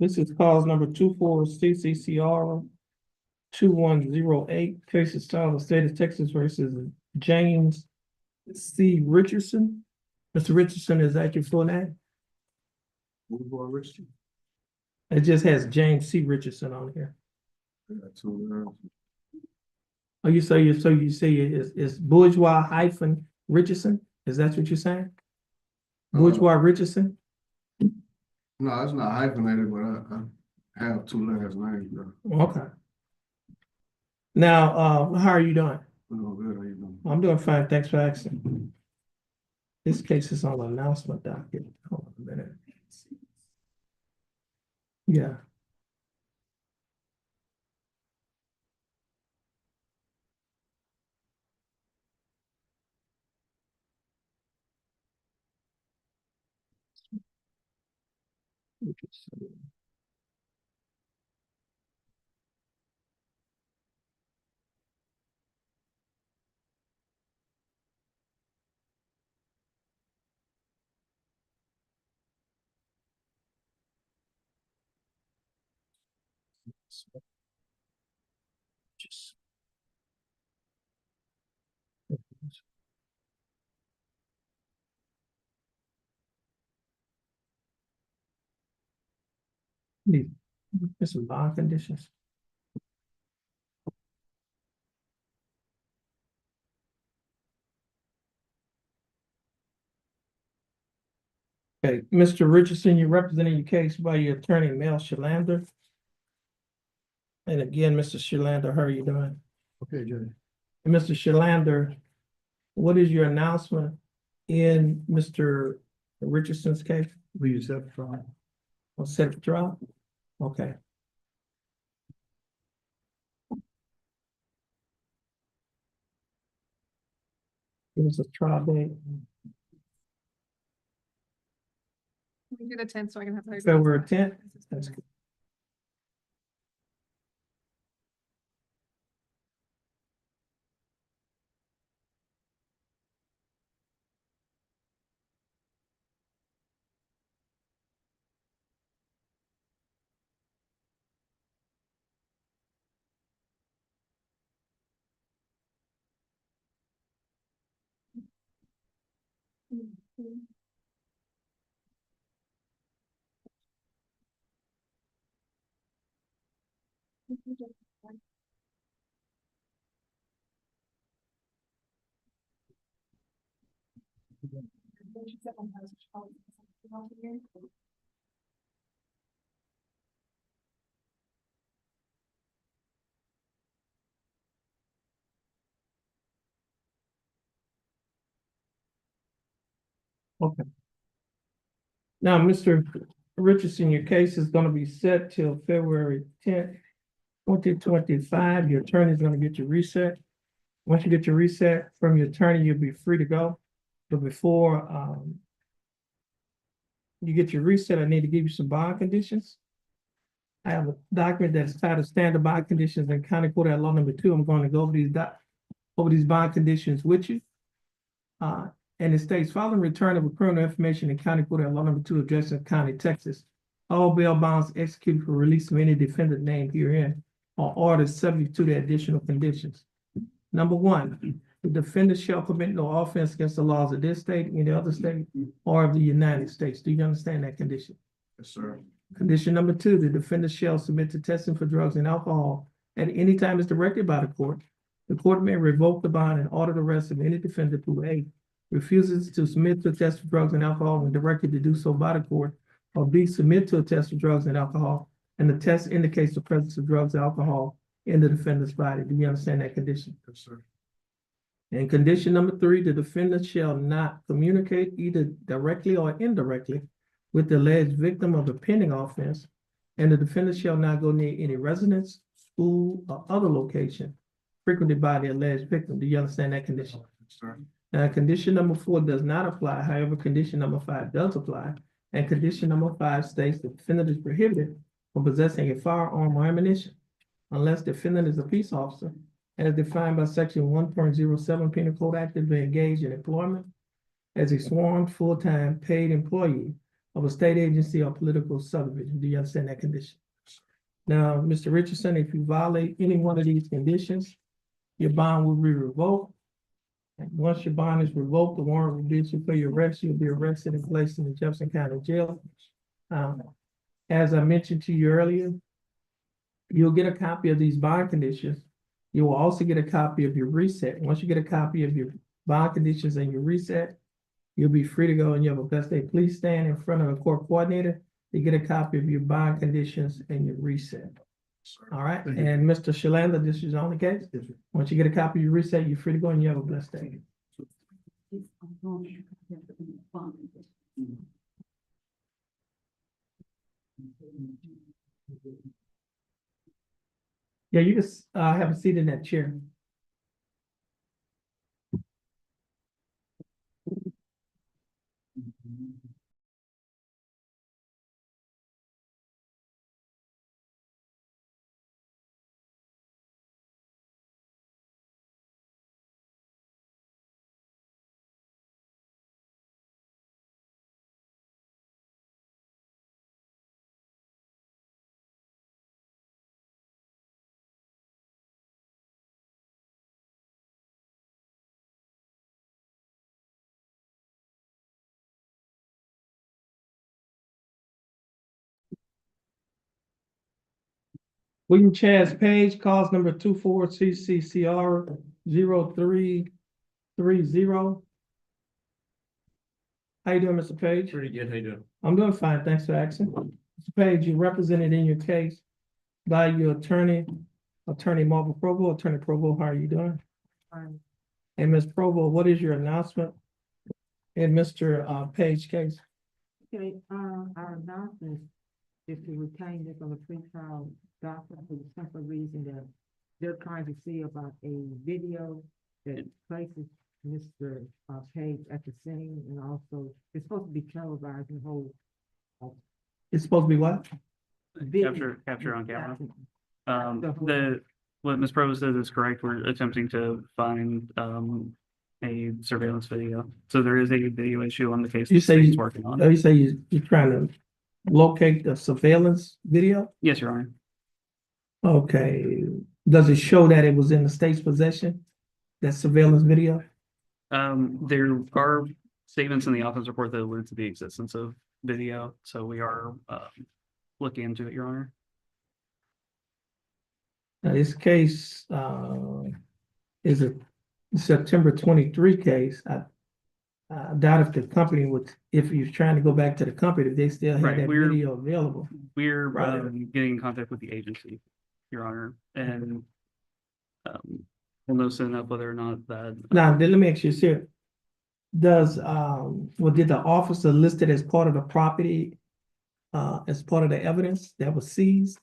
This is cause number 24 CCCR 2108. Case is style of state of Texas versus James C. Richardson. Mr. Richardson, is that your full name? It just has James C. Richardson on here. Oh, you say it's bourgeois hyphen Richardson? Is that what you're saying? Bourgeois Richardson? No, it's not hyphenated, but I have two last names, bro. Okay. Now, how are you doing? Oh, good, how you doing? I'm doing fine. Thanks for asking. This case is on announcement docket. Hold on a minute. Yeah. There's some bond conditions. Okay, Mr. Richardson, you're representing your case by your attorney, Mel Shalander. And again, Mr. Shalander, how are you doing? Okay, Judge. And Mr. Shalander, what is your announcement in Mr. Richardson's case? We use that trial. Or set for trial? Okay. It was a trial date, We do the 10th, so I can have. February 10th. That's good. Okay. Now, Mr. Richardson, your case is gonna be set till February 10th, 2025. Your attorney is gonna get your reset. Once you get your reset from your attorney, you'll be free to go. But before you get your reset, I need to give you some bond conditions. I have a document that's titled Standard Bond Conditions in County Court at Law Number 2. I'm going to go over these bond conditions with you. And it states, following return of a criminal information in County Court at Law Number 2 of Jefferson County, Texas, all bail bonds executed for release of any defendant named herein are ordered subject to the additional conditions. Number one, the defendant shall commit no offense against the laws of this state, any other state, or of the United States. Do you understand that condition? Yes, sir. Condition number two, the defendant shall submit to testing for drugs and alcohol at any time as directed by the court. The court may revoke the bond and order the arrest of any defendant who A, refuses to submit to a test for drugs and alcohol when directed to do so by the court, or B, submit to a test for drugs and alcohol, and the test indicates the presence of drugs and alcohol in the defendant's body. Do you understand that condition? Yes, sir. And condition number three, the defendant shall not communicate either directly or indirectly with the alleged victim of the pending offense, and the defendant shall not go near any residence, school, or other location frequented by the alleged victim. Do you understand that condition? Yes, sir. Now, condition number four does not apply. However, condition number five does apply. And condition number five states the defendant is prohibited from possessing a firearm or ammunition unless the defendant is a peace officer as defined by section 1.07 Penal Code Act to be engaged in employment as a sworn full-time paid employee of a state agency or political subdivision. Do you understand that condition? Now, Mr. Richardson, if you violate any one of these conditions, your bond will be revoked. And once your bond is revoked, the warrant will be issued for your arrest. You'll be arrested and placed in the Jefferson County Jail. As I mentioned to you earlier, you'll get a copy of these bond conditions. You will also get a copy of your reset. Once you get a copy of your bond conditions and your reset, you'll be free to go and you have a best day. Please stand in front of a court coordinator to get a copy of your bond conditions and your reset. All right, and Mr. Shalander, this is on the case? Yes, sir. Once you get a copy of your reset, you're free to go and you have a blessed day. Yeah, you just have a seat in that chair. William Chaz Page, cause number 24CCCR 0330. How you doing, Mr. Page? Pretty good, how you doing? I'm doing fine, thanks for asking. Mr. Page, you represented in your case by your attorney, Attorney Marvel Provo. Attorney Provo, how are you doing? Fine. And Ms. Provo, what is your announcement in Mr. Page case? Okay, our announcement is to retain this on the pretrial document for the simple reason that they're trying to see about a video that places Mr. Page at the scene, and also it's supposed to be televised and whole. It's supposed to be what? Capture on camera. The whole- What Ms. Provo says is correct. We're attempting to find, a surveillance video. So there is a video issue on the case. You the say state's you- working on. You say you're trying to locate the surveillance video? Yes, Your Honor. Okay, does it show that it was in the state's possession? That surveillance video? There are statements in the office report that allude to the existence of video, so we are, looking into it, Your Honor. Now, this case, is a September 23 case. I doubt if the company would, if you're trying to go back to the company, if they still have Right, that we're- video available. We're, Right. getting in contact with the agency, Your Honor, and, we'll know soon enough whether or not that. Now, then let me ask you this here. Did the officer list it as part of the property, as part of the evidence that was seized?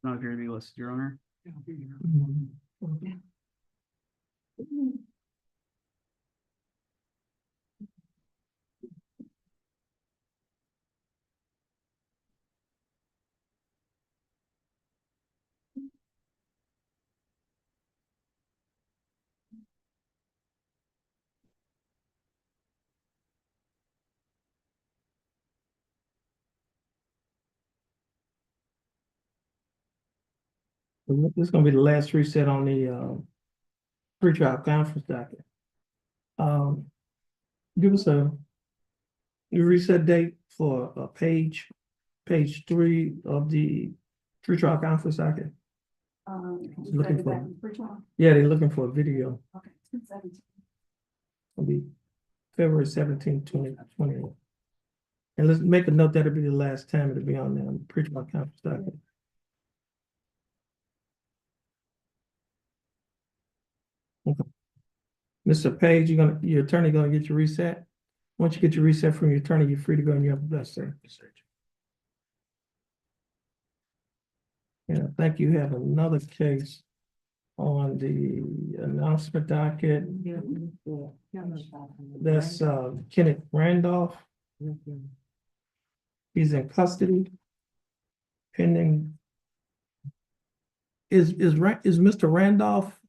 Not appear to be listed, Your Honor. This is gonna be the last reset on the, pretrial conference docket. Give us a reset date for page 3 of the pretrial conference docket. Looking for, yeah, they're looking for a video. Okay, it's 17. It'll be February 17, 2020. And let's make a note that'll be the last time it'll be on the pretrial conference docket. Okay. Mr. Page, your attorney gonna get your reset? Once you get your reset from your attorney, you're free to go and you have the best, sir. Yeah, I think you have another case on the announcement docket. That's Kenneth Randolph. He's in custody. Pending. Is Mr. Randolph,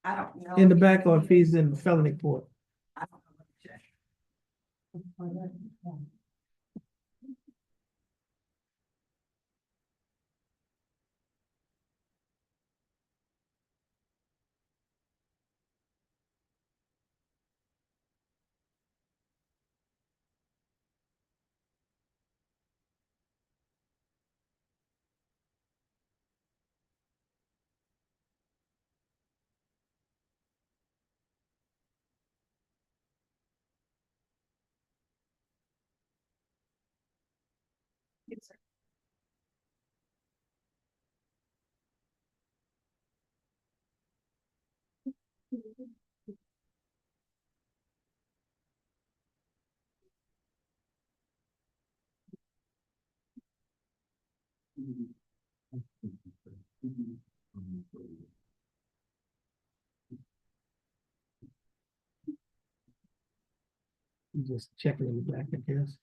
I don't know. in the back or if he's in felony court. I don't know. Just checking in the back, I guess.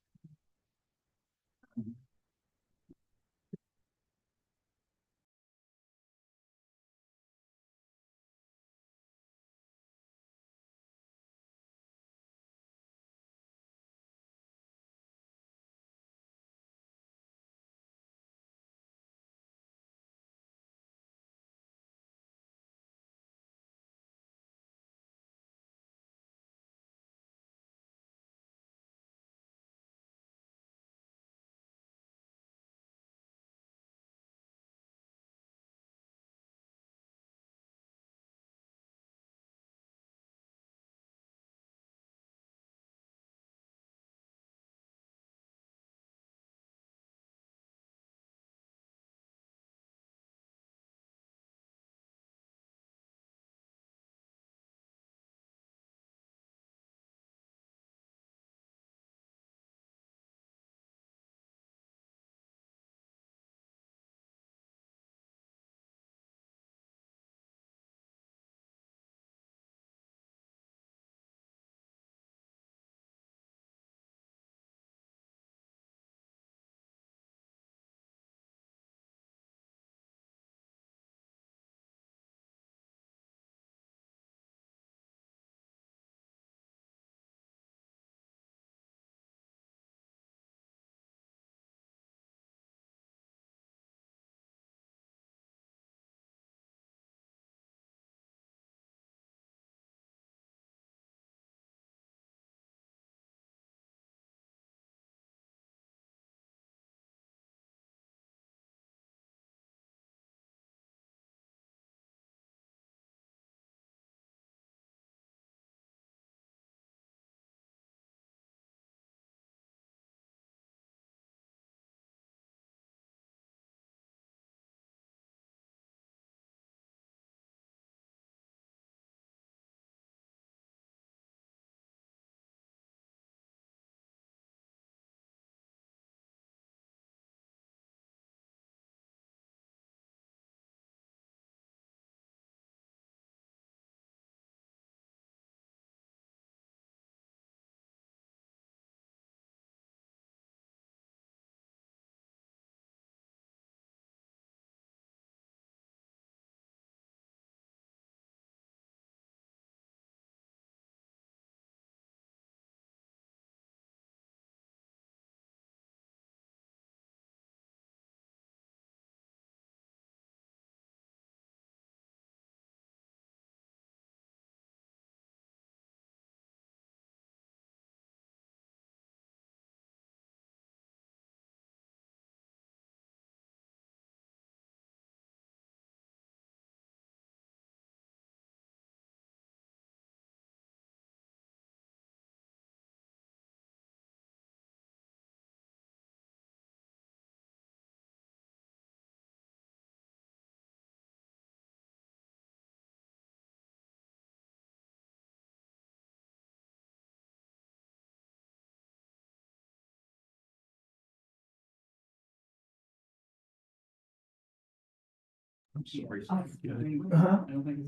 I'm sorry. Uh-huh. I don't think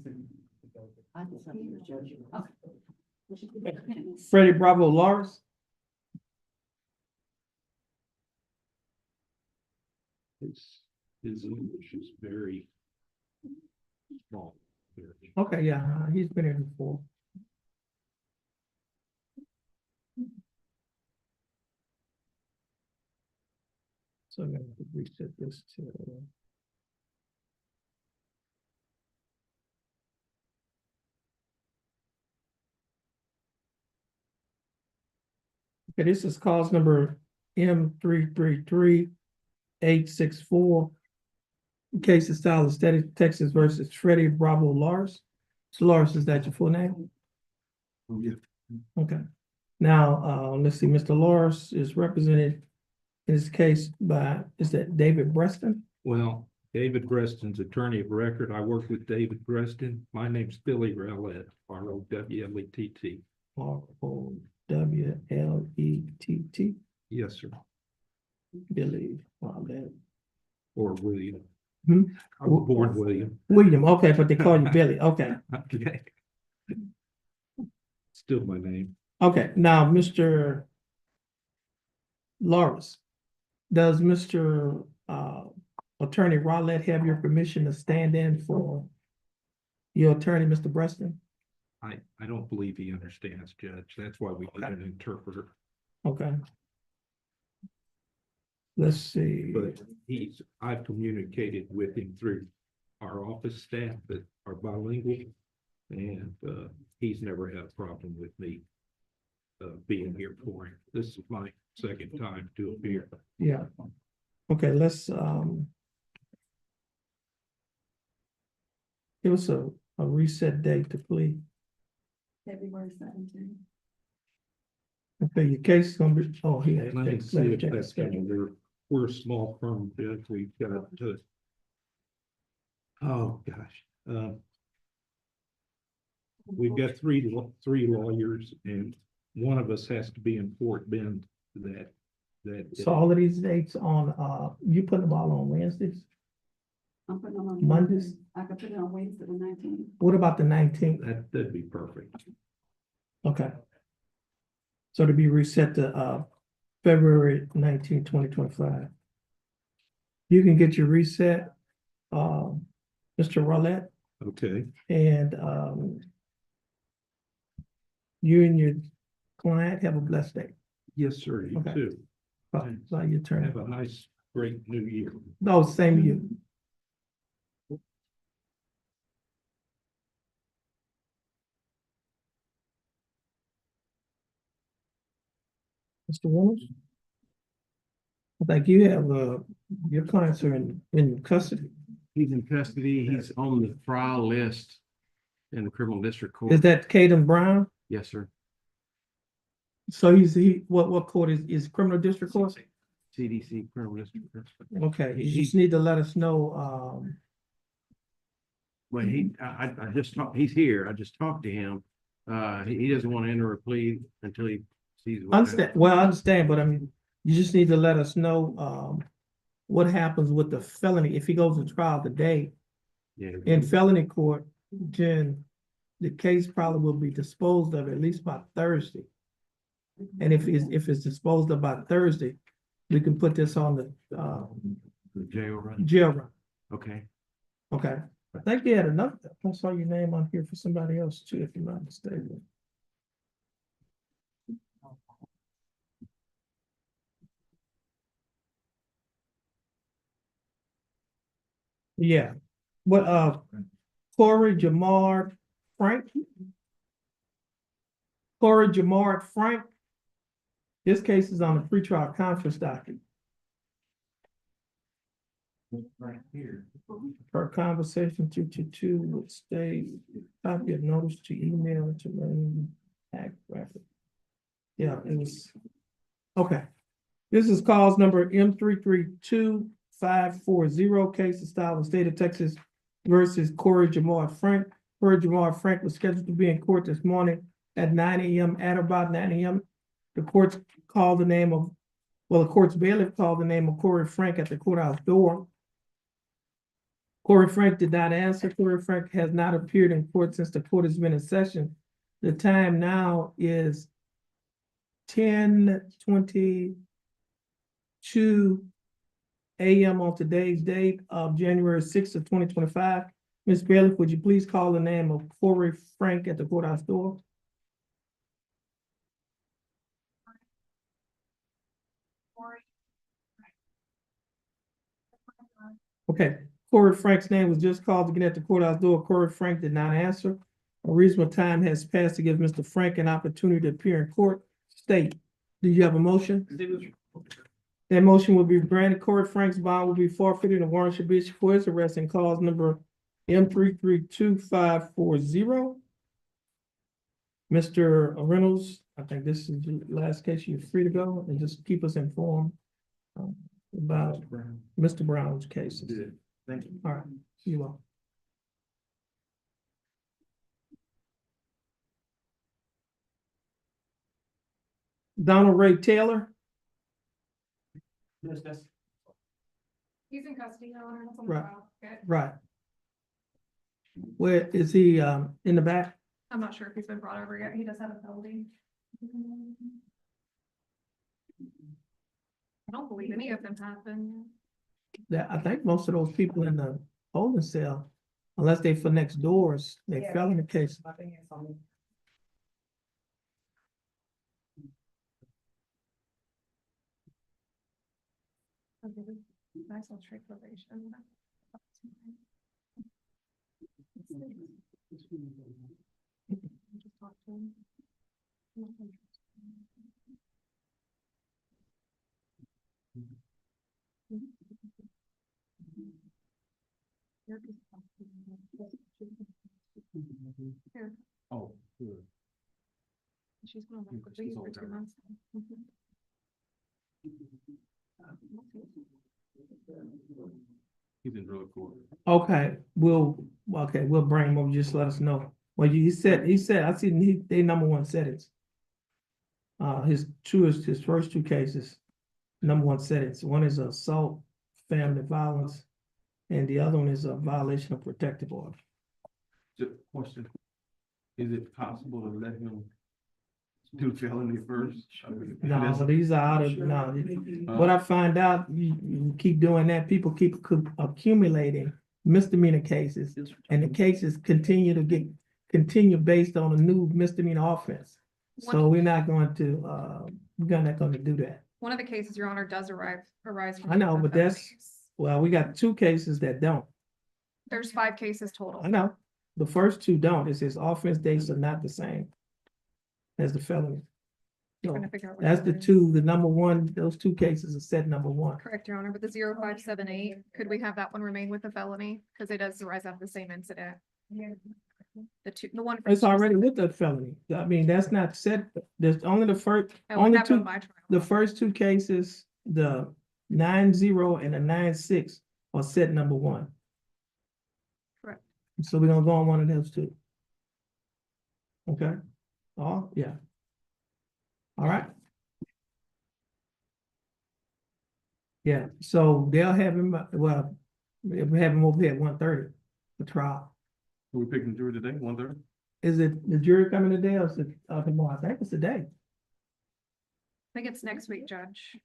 it's. Freddie Bravo Lars. His English is very small. here. Okay, yeah, he's been here before. So I'm gonna reset this to. Okay, this is cause number M 333-864. Case of style of State of Texas versus Freddie Bravo Lars. So Lars, is that your full name? Yeah. Okay. Now, let's see, Mr. Lars is represented in this case by, is that David Breston? Well, David Breston's attorney of record. I work with David Breston. My name's Billy Rowlett, Rowlett. Rowlett. Yes, sir. Billy Rowlett. Or William. Hmm? I was born William. William, okay, but they call you Billy, okay. Okay. Still my name. Okay, now, Mr. Lawrence, does Mr. Attorney Rowlett have your permission to stand in for your attorney, Mr. Breston? I don't believe he understands, Judge. That's why we need an interpreter. Okay. Let's see. But I've communicated with him through our office staff that are bilingual. And he's never had a problem with me being here for him. This is my second time to appear. Yeah. Okay, let's give us a reset date to plead. February 17th. Okay, your case is gonna be, oh, here. And I can see if that's we're a small firm, Judge. We've got oh gosh. We've got three lawyers, and one of us has to be in Fort Bend that So all of these dates on, you put them all on Wednesdays? I'm putting them on Mondays? I could put it on Wednesday the 19th. What about the 19th? that'd be perfect. Okay. So to be reset to February 19, 2025. You can get your reset, Mr. Rowlett, Okay. and you and your client have a blessed day. Yes, sir. You Okay. too. Bye. Bye, your turn. Have a nice, great new year. No, same to you. Mr. Williams? I think you have, your clients are in custody. He's in custody. He's on the trial list in the criminal district court. Is that Caden Brown? Yes, sir. So what court is criminal district court? CDC criminal district. Okay, you just need to let us know, Well, I just talked, he's here. I just talked to him. He doesn't want to enter a plea until he sees. what understand, well, I understand, but I mean, you just need to let us know, what happens with the felony, if he goes to trial today Yeah. in felony court, then the case probably will be disposed of at least by Thursday. And if it's disposed of by Thursday, we can put this on the Jail run. jail run. Okay. Okay. I think you had another, I saw your name on here for somebody else too, if you're not mistaken. Yeah. What, Corey Jamard Frank? Corey Jamard Frank. This case is on a pretrial conference docket. Right here. Per conversation 222 would state, copy of notice to email to Marine Act record. Yeah, it was, okay. This is cause number M 332-540, case of style of State of Texas versus Corey Jamar Frank. Corey Jamar Frank was scheduled to be in court this morning at 9 a.m. At about 9 a.m. The court's called the name of, well, the court's bailiff called the name of Corey Frank at the courthouse door. Corey Frank did not answer. Corey Frank has not appeared in court since the court has been in session. The time now is 10:22 a.m. on today's date of January 6th of 2025. Ms. Bailiff, would you please call the name of Corey Frank at the courthouse door? Okay, Corey Frank's name was just called again at the courthouse door. Corey Frank did not answer. A reasonable time has passed to give Mr. Frank an opportunity to appear in court. State, do you have a motion? That motion will be granted. Corey Frank's bond will be forfeited and warrant should be issued for his arrest in cause number M332540. Mr. Reynolds, I think this is the last case. You're free to go and just keep us informed about Mr. Brown's cases. Thank you. All right, you will. Donald Ray Taylor. He's in custody, Your Honor. That's on the Right. file. Okay. Right. Where is he, in the back? I'm not sure if he's been brought over yet. He does have a felony. I don't believe any of them have been. That, I think most of those people in the holding cell, unless they for next doors, they felony case. Nice little straight probation. Just talk to him. Here, Oh, good. she's going to leave for 2 months. He's in drug court. Okay, we'll bring him over, just let us know. Well, he said, I see they number one settings. His first two cases, number one settings. One is assault, family violence, and the other one is a violation of protective order. Just question. Is it possible to let him do felony first? I mean, No, that's- these are out of, no. What I find out, you keep doing that, people keep accumulating misdemeanor cases, and the cases continue based on a new misdemeanor offense. So we're not going to do that. One of the cases, Your Honor, does arise from. I know, but that's, felonies. well, we got two cases that don't. There's 5 cases total. I know, the first two don't. It says offense dates are not the same as the felony. So Trying to figure out which that's one the it is. two, the number one, those two cases are set number one. Correct, Your Honor, but the 0578, could we have that one remain with the felony? Because it does arise out of the same incident. The one. for- It's already with the felony. I mean, that's not set, there's only the first, I would only have it on two, my trial. the first two cases, the 9-0 and the 9-6 are set number one. Correct. So we're gonna go on one of those two. Okay, oh, yeah. All right. Yeah, so they'll have him, well, they'll have him over here at 1:30 for trial. Are we picking the jury today, 1:30? Is it the jury coming today or is it tomorrow? I think it's today. I think it's next week, Judge.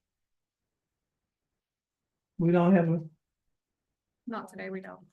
We don't have a. Not today, we don't.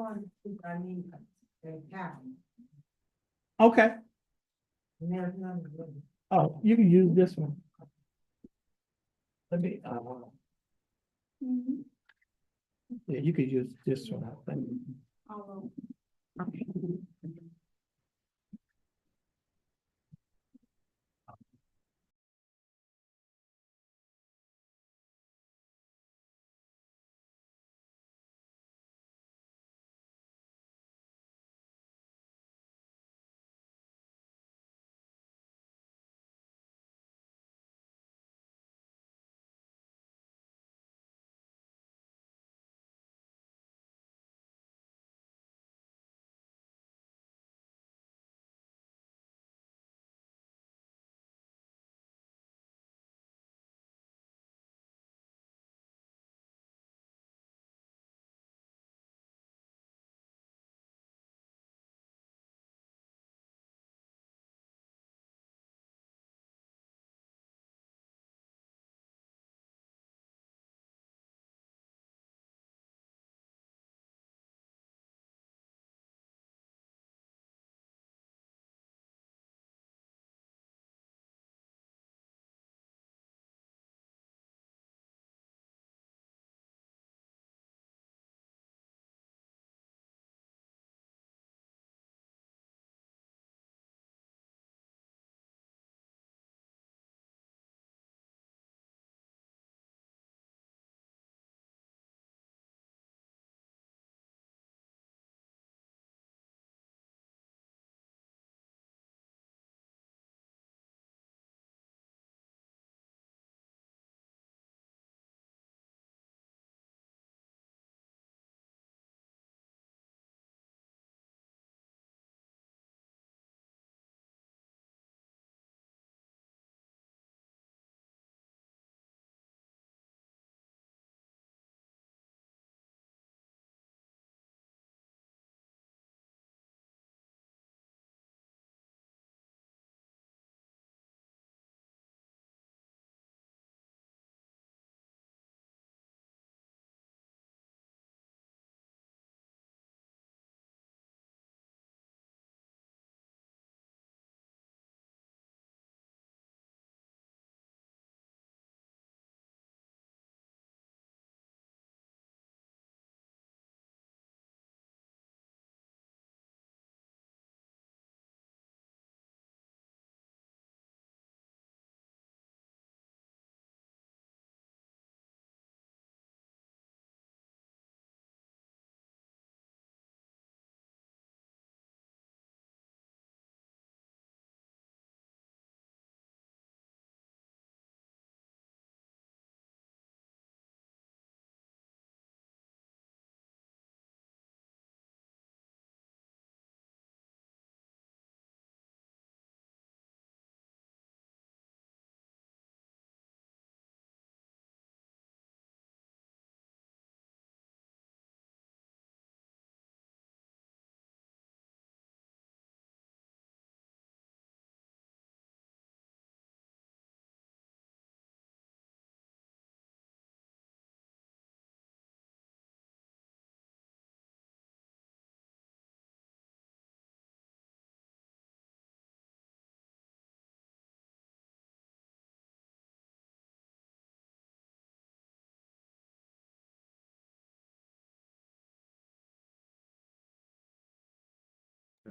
I need a cabin, Okay. and there's none of them. Oh, you can use this one. Let me, yeah, you could use this one, I think.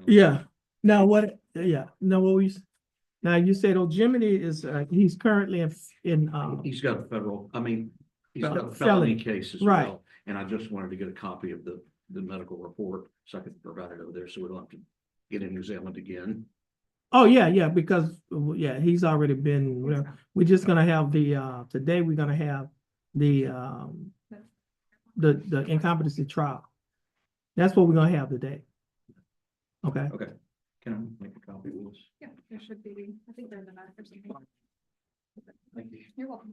Okay. Yeah, now what, yeah, now what we, now you said, oh, Jiminy is, he's currently in, He's got a federal, I mean, he's got a Felony. felony case as Right. well. And I just wanted to get a copy of the medical report so I could provide it over there, so we don't have to get him examined again. oh, yeah, because, yeah, he's already been, we're just gonna have the, today we're gonna have the incompetency trial. That's what we're gonna have today. Okay. Okay, can I make a copy of this? Yeah, there should be, I think they're in the back or something. Thank you. You're welcome.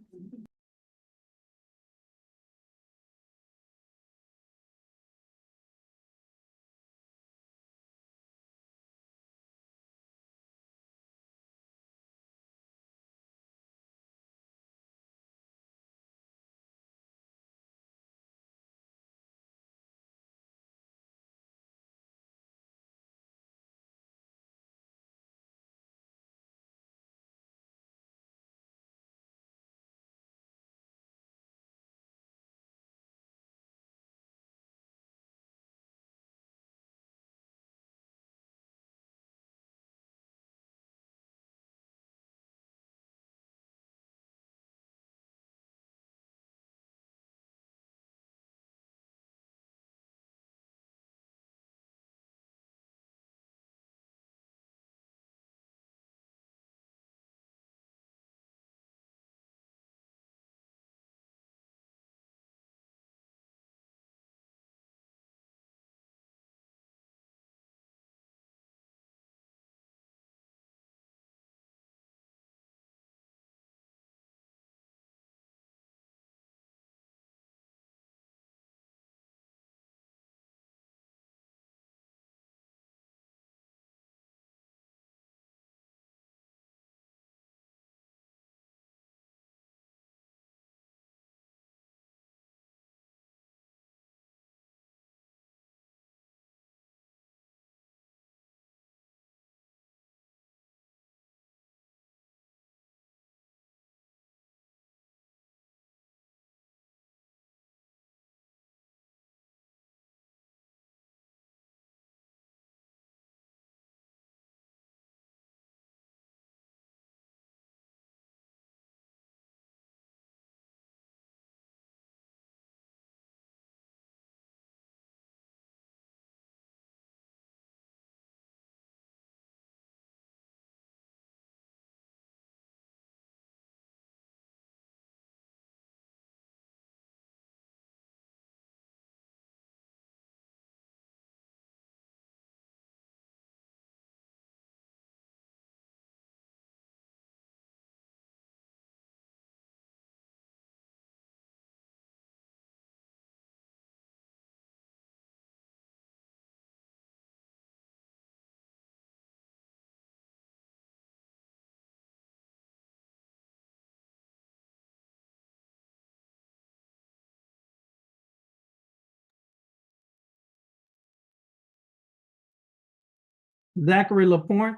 Zachary Lapointe.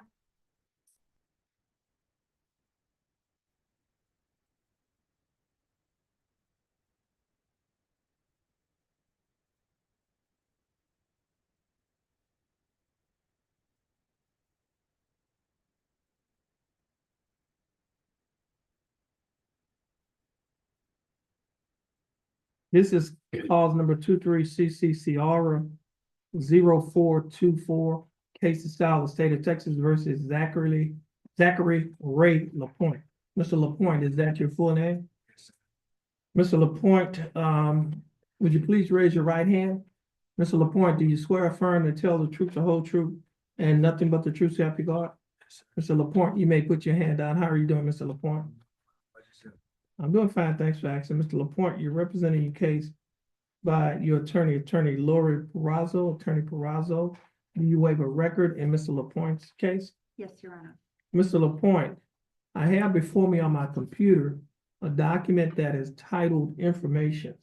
This is cause number 23 CCCR 0424. Case to style the state of Texas versus Zachary Ray Lapointe. Mr. Lapointe, is that your full name? Mr. Lapointe, would you please raise your right hand? Mr. Lapointe, do you swear or affirm to tell the truth, the whole truth, and nothing but the truth, so help you God? Mr. Lapointe, you may put your hand down. How are you doing, Mr. Lapointe? I'm doing fine, thanks for asking. Mr. Lapointe, you're representing your case by your attorney Lori Perazzo. Attorney Perazzo, do you waive a record in Mr. Lapointe's case? Yes, Your Honor. Mr. Lapointe, I have before me on my computer a document that is titled Information.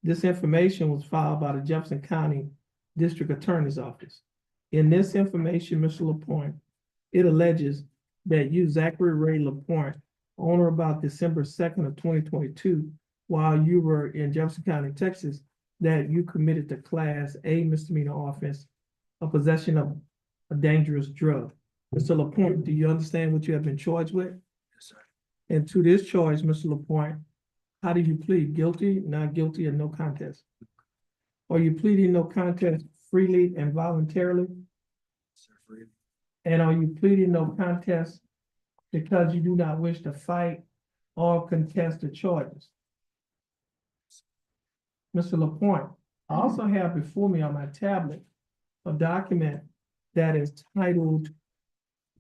This information was filed by the Jefferson County District Attorney's Office. In this information, Mr. Lapointe, it alleges that you, Zachary Ray Lapointe, on or about December 2nd of 2022, while you were in Jefferson County, Texas, that you committed the Class A misdemeanor offense of possession of a dangerous drug. Mr. Lapointe, do you understand what you have been charged with? Yes, sir. And to this charge, Mr. Lapointe, how do you plead? Guilty, not guilty, and no contest? Are you pleading no contest freely and voluntarily? Sir, free. And are you pleading no contest because you do not wish to fight or contest the charges? Mr. Lapointe, I also have before me on my tablet a document that is titled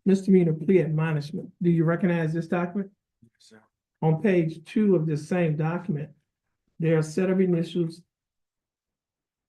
Misdemeanor Plea Admonishment. Do you recognize this document? Yes, sir. On page 2 of this same document, there are a set of initials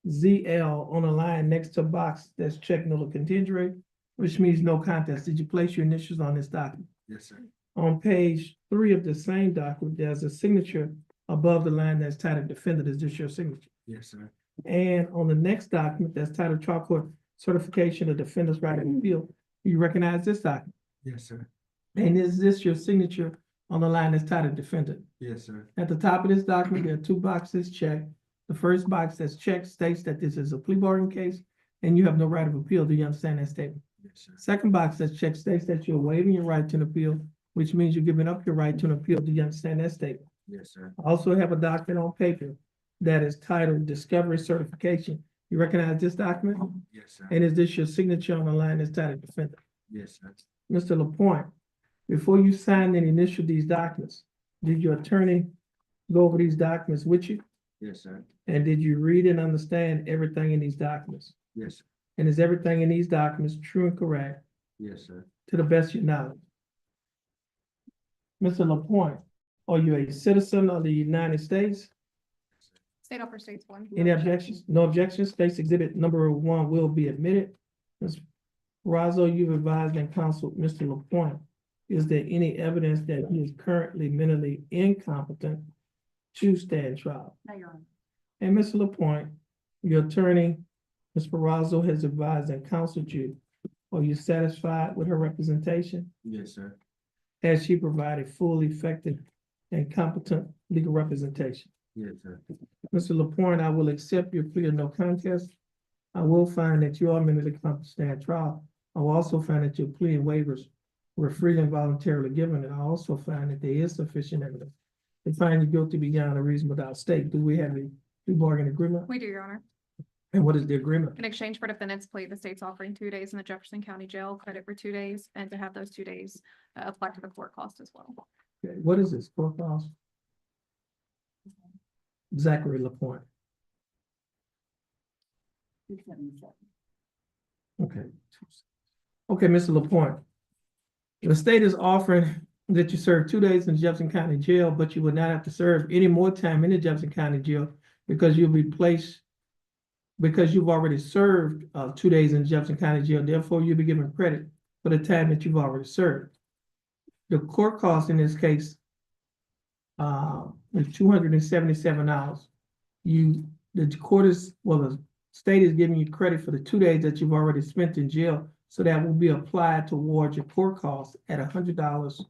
ZL on a line next to a box that's checked no contingent, which means no contest. Did you place your initials on this document? Yes, sir. On page 3 of the same document, there's a signature above the line that's titled Defendant. Is this your signature? Yes, sir. And on the next document that's titled Trial Court Certification of Defendant's Right of Appeal, you recognize this document? Yes, sir. And is this your signature on the line that's titled Defendant? Yes, sir. At the top of this document, there are 2 boxes checked. The first box that's checked states that this is a plea bargain case and you have no right of appeal. Do you understand that statement? Yes, sir. Second box that's checked states that you're waiving your right to an appeal, which means you're giving up your right to an appeal. Do you understand that statement? Yes, sir. I also have a document on paper that is titled Discovery Certification. You recognize this document? Yes, sir. And is this your signature on the line that's titled Defendant? Yes, sir. Mr. Lapointe, before you signed and initialed these documents, did your attorney go over these documents with you? Yes, sir. And did you read and understand everything in these documents? Yes, sir. And is everything in these documents true and correct Yes, sir. to the best of your knowledge? Mr. Lapointe, are you a citizen of the United States? State offer states one. Any objections? No objections. Case exhibit number 1 will be admitted. Ms. Razzo, you've advised and counseled Mr. Lapointe. Is there any evidence that he is currently mentally incompetent to stand trial? No, Your Honor. And Mr. Lapointe, your attorney, Ms. Perazzo, has advised and counseled you. Are you satisfied with her representation? Yes, sir. Has she provided full, effective, and competent legal representation? Yes, sir. Mr. Lapointe, I will accept your plea of no contest. I will find that you are mentally competent to stand trial. I will also find that your plea and waivers were freely and voluntarily given, and I also find that there is sufficient evidence to find you guilty beyond a reasonable doubt. State, do we have a plea bargain agreement? We do, Your Honor. And what is the agreement? In exchange for defendant's plea, the state's offering 2 days in the Jefferson County Jail, credit for 2 days, and to have those 2 days apply to the court cost as well. Okay, what is this, court cost? Zachary Lapointe. Okay. Okay, Mr. Lapointe. The state is offering that you serve 2 days in Jefferson County Jail, but you would not have to serve any more time in the Jefferson County Jail because you'll be placed, because you've already served 2 days in Jefferson County Jail. Therefore, you'll be given credit for the time that you've already served. The court cost in this case is $277. The court is, well, the state is giving you credit for the 2 days that you've already spent in jail. So that will be applied towards your court costs at $100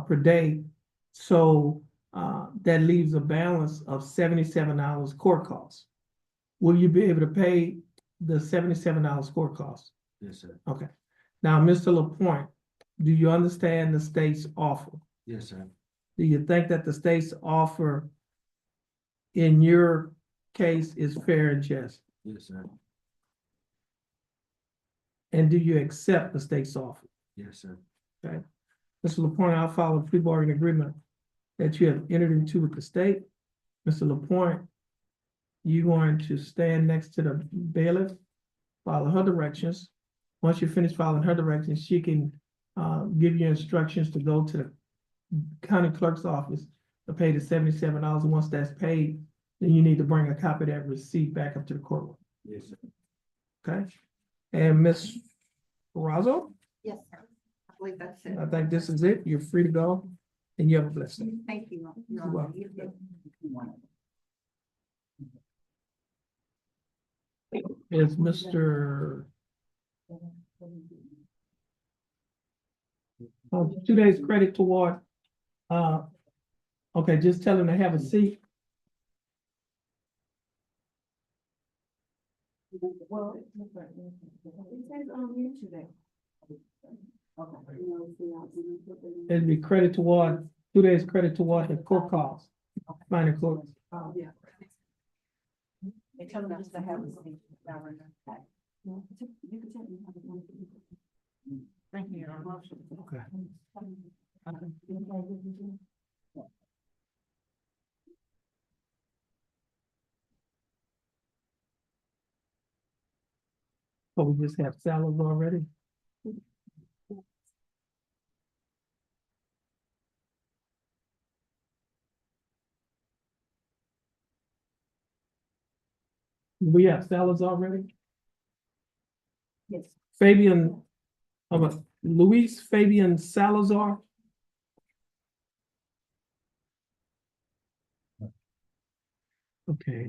per day. So that leaves a balance of $77 court costs. Will you be able to pay the $77 court costs? Yes, sir. Okay. Now, Mr. LaPointe, do you understand the state's offer? Yes, sir. Do you think that the state's offer in your case is fair and just? Yes, sir. And do you accept the state's offer? Yes, sir. Okay. Mr. LaPointe, I'll follow the plea bargaining agreement that you have entered into with the state. Mr. LaPointe, you're going to stand next to the bailiff, follow her directions. Once you finish following her directions, she can give you instructions to go to the county clerk's office to pay the $77. And once that's paid, then you need to bring a copy of that receipt back up to the courtroom. Yes, sir. Okay? And Ms. Razzo, Yes, sir. I believe that's it. I think this is it. You're free to go and you have a blessed day. Thank you. Your You're Honor. welcome. You too. Is Mr. 2 days credit toward, okay, just tell him to have a seat. Well, it says on here today. It'd be credit toward, 2 days credit toward the court costs, minor court. Oh, yeah. They tell them just to have a seat. Thank you, Your Honor. Okay. So we just have salads already? We have salads already? Yes. Fabian, Luis Fabian Salazar. Okay.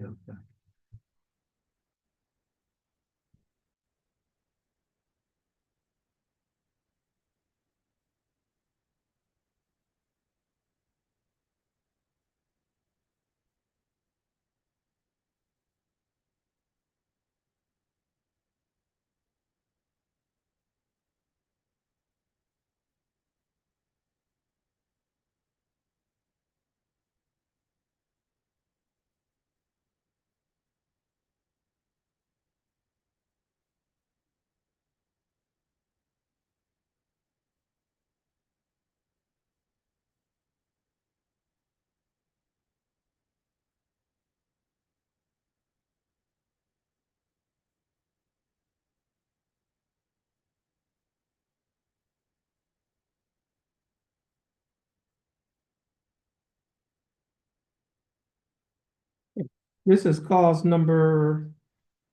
This is cause number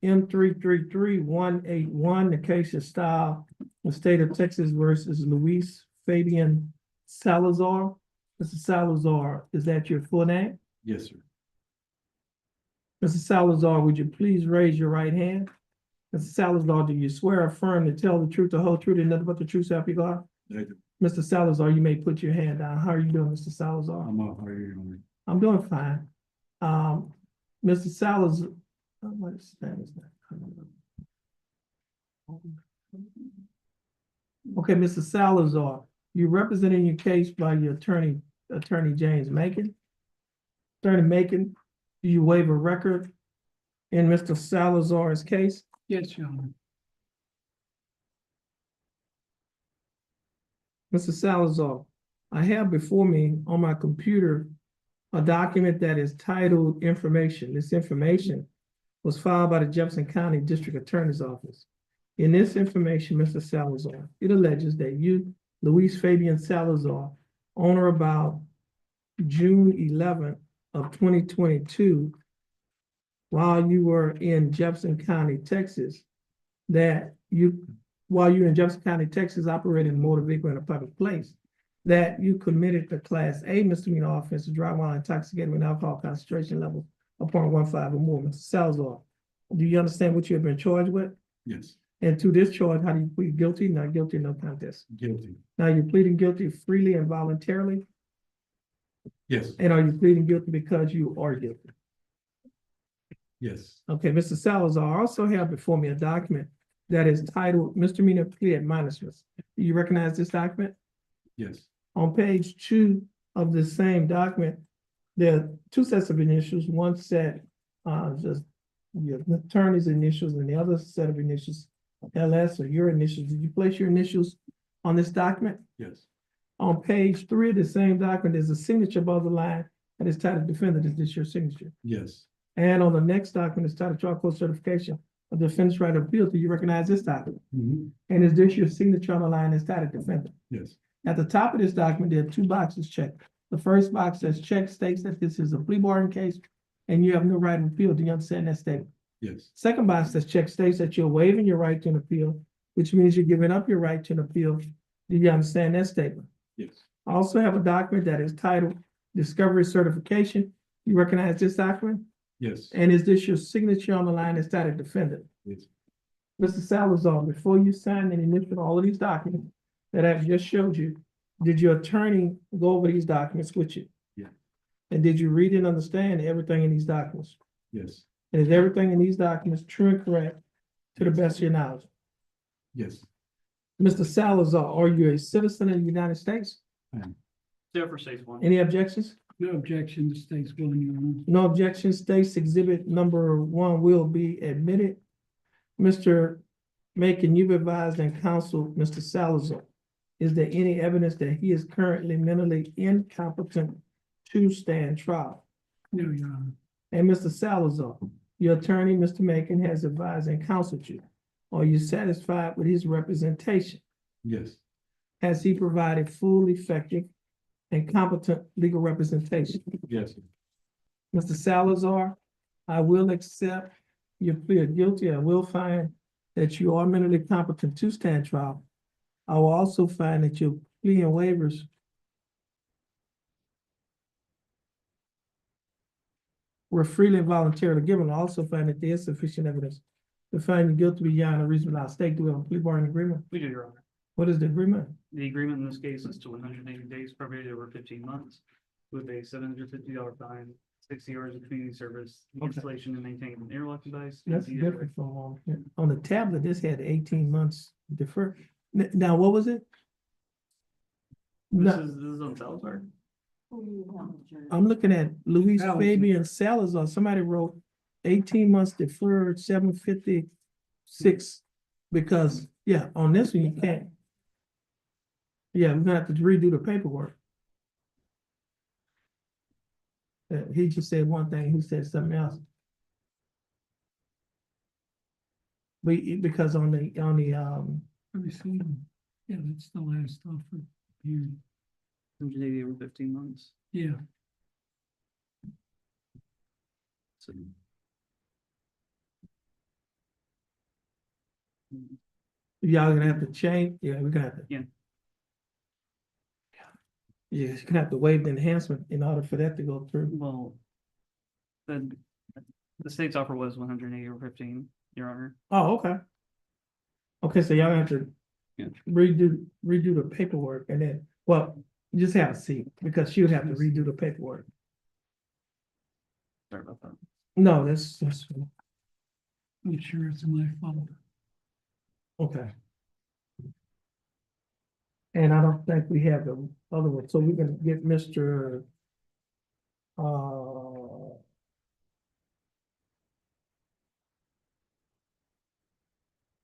M333181. The case is styled the state of Texas versus Luis Fabian Salazar. Mr. Salazar, is that your full name? Yes, sir. Mr. Salazar, would you please raise your right hand? Mr. Salazar, do you swear or affirm to tell the truth, the whole truth, and nothing but the truth, so help you God? I do. Mr. Salazar, you may put your hand down. How are you doing, Mr. Salazar? I'm up. How are you doing? I'm doing fine. Mr. Salazar, what is that? Is not coming up. Okay, Mr. Salazar, you're representing your case by your attorney James Macon. Attorney Macon, do you waive a record in Mr. Salazar's case? Yes, Your Honor. Mr. Salazar, I have before me on my computer a document that is titled information. This information was filed by the Jefferson County District Attorney's Office. In this information, Mr. Salazar, it alleges that you, Luis Fabian Salazar, on or about June 11th of 2022, while you were in Jefferson County, Texas, while you're in Jefferson County, Texas, operating a motor vehicle in a public place, that you committed the Class A misdemeanor offense of driving while intoxicated with alcohol concentration level of 0.15 or more. Mr. Salazar, do you understand what you have been charged with? Yes. And to this charge, how do you plead guilty? Not guilty, no contest. Guilty. Now you're pleading guilty freely and voluntarily, Yes, and are you pleading guilty because you are guilty? yes, Okay, Mr. Salazar, I also have before me a document that is titled Misdemeanor Plea Admonishments. Do you recognize this document? yes, On page 2 of the same document, there are 2 sets of initials. One set, just your attorney's initials, and the other set of initials, LS or your initials. Did you place your initials on this document? yes, On page 3 of the same document, there's a signature above the line and it's titled Defendant. Is this your signature? yes, And on the next document, it's titled Trial Court Certification of the Defendant's Right of Appeal. Do you recognize this document? mhm, And is this your signature on the line that's titled Defendant? yes, At the top of this document, there are 2 boxes checked. The first box says check states that this is a plea bargain case and you have no right of appeal. Do you understand that statement? yes, Second box says check states that you're waiving your right to an appeal, which means you're giving up your right to an appeal. Do you understand that statement? yes, I also have a document that is titled Discovery Certification. You recognize this document? yes, And is this your signature on the line that's titled Defendant? yes, Mr. Salazar, before you sign and initial all of these documents that I've just showed you, did your attorney go over these documents with you? Yeah. And did you read and understand everything in these documents? yes, And is everything in these documents true and correct to the best of your knowledge? yes. Mr. Salazar, are you a citizen of the United States? Jennifer states one. Any objections? No objection to states willing, Your Honor. No objection. States exhibit number 1 will be admitted. Mr. Macon, you've advised and counseled Mr. Salazar. Is there any evidence that he is currently mentally incompetent to stand trial? No, Your Honor. And Mr. Salazar, your attorney, Mr. Macon, has advised and counseled you. Are you satisfied with his representation? Yes, Has he provided full, effective, and competent legal representation? yes, Mr. Salazar, I will accept your plea of guilty. I will find that you are mentally competent to stand trial. I will also find that your plea and waivers were freely and voluntarily given. I also find that there is sufficient evidence to find you guilty beyond a reasonable doubt. State, do we have a plea bargain agreement? We do, Your Honor. What is the agreement? The agreement in this case is to 180 days prorated over 15 months with a $750 fine, 60 hours of community service, Okay. installation and maintaining an airlock device. That's and different from, on the tablet, this had 18 months deferred. Now, what was it? This No, is on Salazar. I'm looking at Luis Salazar. Fabian Salazar. Somebody wrote 18 months deferred, 756. Because, yeah, on this one, you can't. Yeah, we're gonna have to redo the paperwork. He just said one thing, he said something else. Because on the, Let me see. Yeah, that's the last offer here. 180 over 15 months. Yeah, So, y'all gonna have to change, yeah, we're gonna have to. Yeah. Yeah, you're gonna have to waive the enhancement in order for that to go through. well, the state's offer was 180 over 15, Your Honor. Oh, okay. Okay, so y'all have to Yeah. redo the paperwork and then, well, you just have a seat because she would have to redo the paperwork. Sorry about that. No, that's, I'm sure it's my fault. okay. And I don't think we have the other one, so we're gonna get Mr.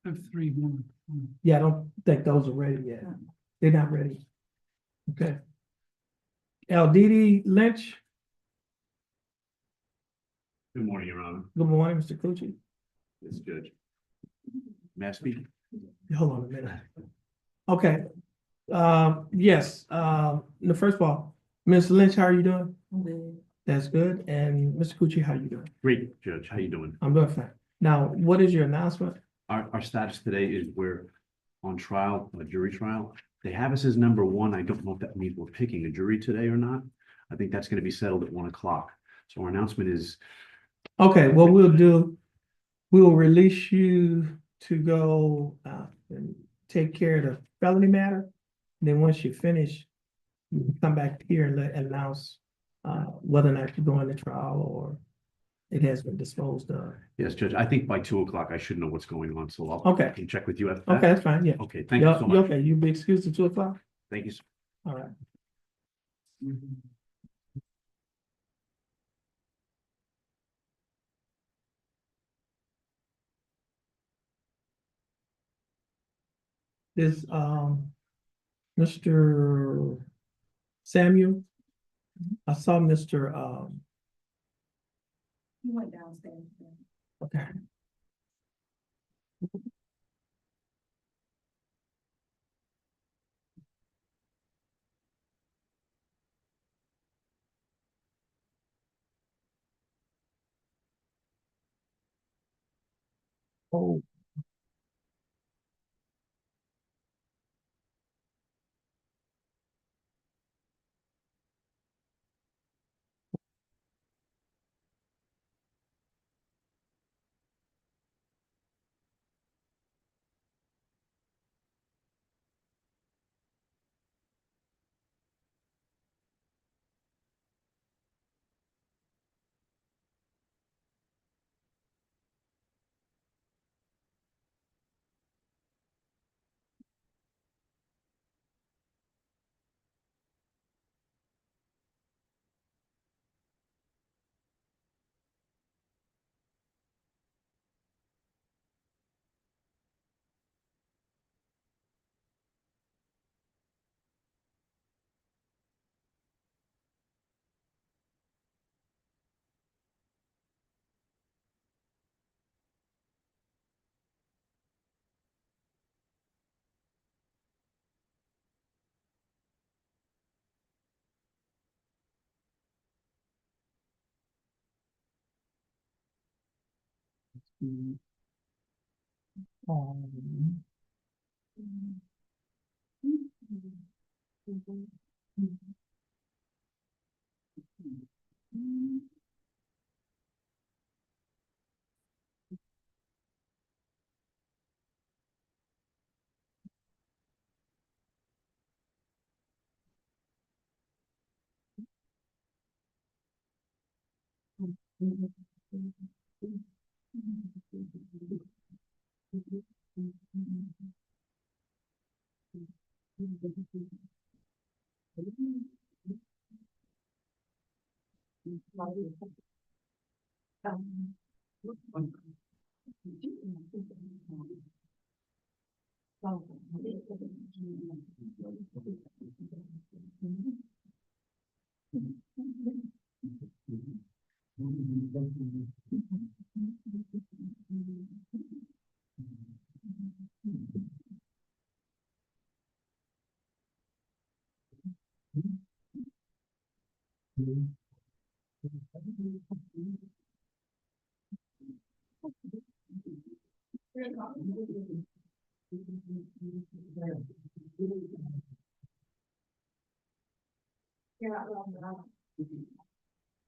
I have 3 more. Yeah, I don't think those are ready yet. They're not ready. Okay. Aldidi Lynch, Good morning, Your Honor. good morning, Mr. Cucci. This judge. May I speak? Hold on a minute. Okay. Yes, first of all, Ms. Lynch, how are you doing? That's good. And Mr. Cucci, how are you doing? Great, Judge. How you doing? I'm doing fine. Now, what is your announcement? Our status today is we're on trial, a jury trial. They have us as number 1. I don't know if that means we're picking a jury today or not. I think that's going to be settled at 1 o'clock. So our announcement is, Okay, what we'll do, we will release you to go, and take care of the felony matter. Then once you finish, you can come back here and announce, whether or not you're going to trial or it has been disposed of. Yes, Judge, I think by 2 o'clock, I should know what's going on, so I'll. Okay. I can check with you after Okay, that. that's fine, yeah. Okay, thank you so much. Okay, you be excused at 2 o'clock? Thank you, sir. All right. This, Mr. Samuel, I saw Mr. He went downstairs. Okay. Oh.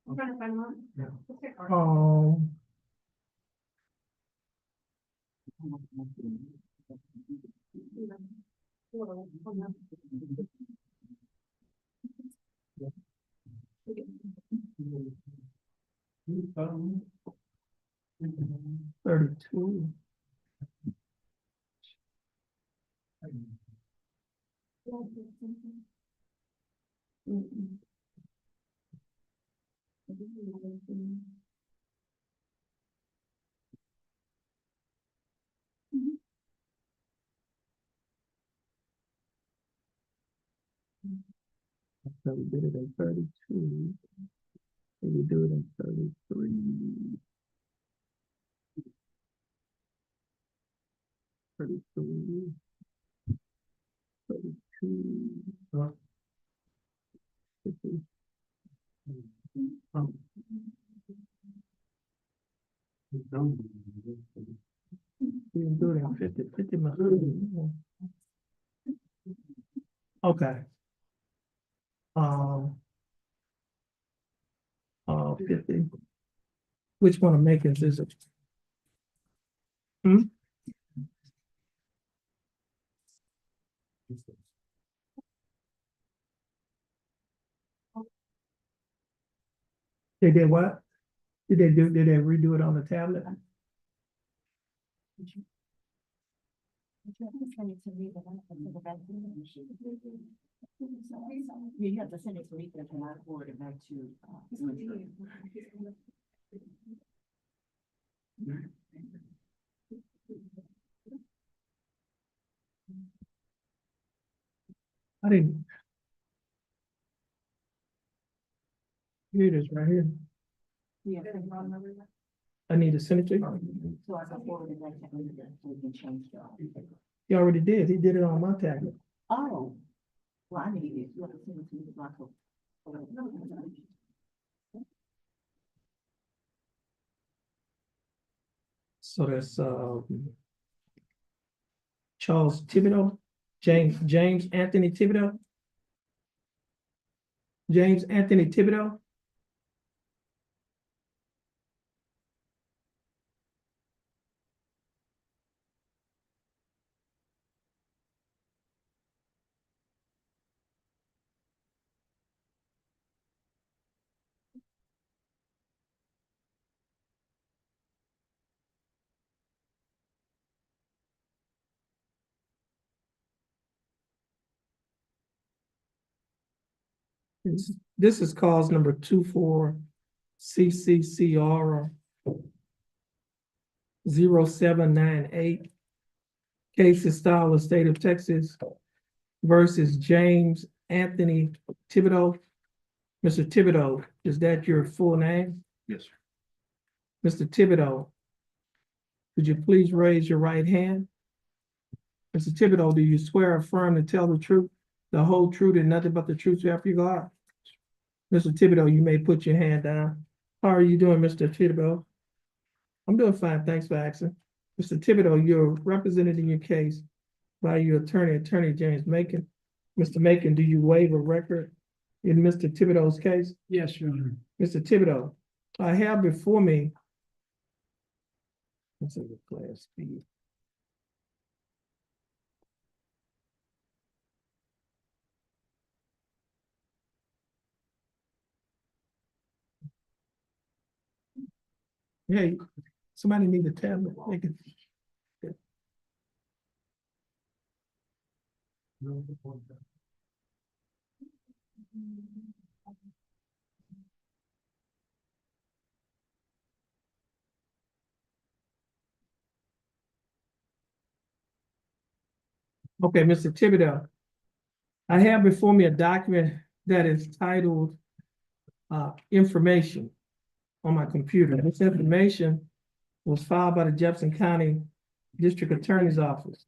I'm trying to find one. Um. $32. So we did it at 32. So we do it at 33. 33. 32. 50. We can do it at 50. 50 must be more. Okay. 50. Which one of Macons is it? They did what? Did they redo it on the tablet? You have to send it to me, but I forward it back to. I didn't. Here it is, right here. Yeah. I need to send it to you. So I can forward it back to him, we can change it. He already did. He did it on my tablet. Oh, well, I need it, you have to send it to me, like. So that's Charles Thibodeau, James Anthony Thibodeau. James Anthony Thibodeau. This is cause number 24 CCCR 0798. Case is style of state of Texas versus James Anthony Thibodeau. Mr. Thibodeau, is that your full name? Yes, sir. Mr. Thibodeau, could you please raise your right hand? Mr. Thibodeau, do you swear or affirm to tell the truth, the whole truth, and nothing but the truth so help you God? Mr. Thibodeau, you may put your hand down. How are you doing, Mr. Thibodeau? I'm doing fine, thanks for asking. Mr. Thibodeau, you're represented in your case by your attorney James Macon. Mr. Macon, do you waive a record in Mr. Thibodeau's case? Yes, Your Honor. Mr. Thibodeau, I have before me. Let's see the class B. Hey, somebody need a tablet. They can. Okay, Mr. Thibodeau, I have before me a document that is titled information on my computer. This information was filed by the Jefferson County District Attorney's Office.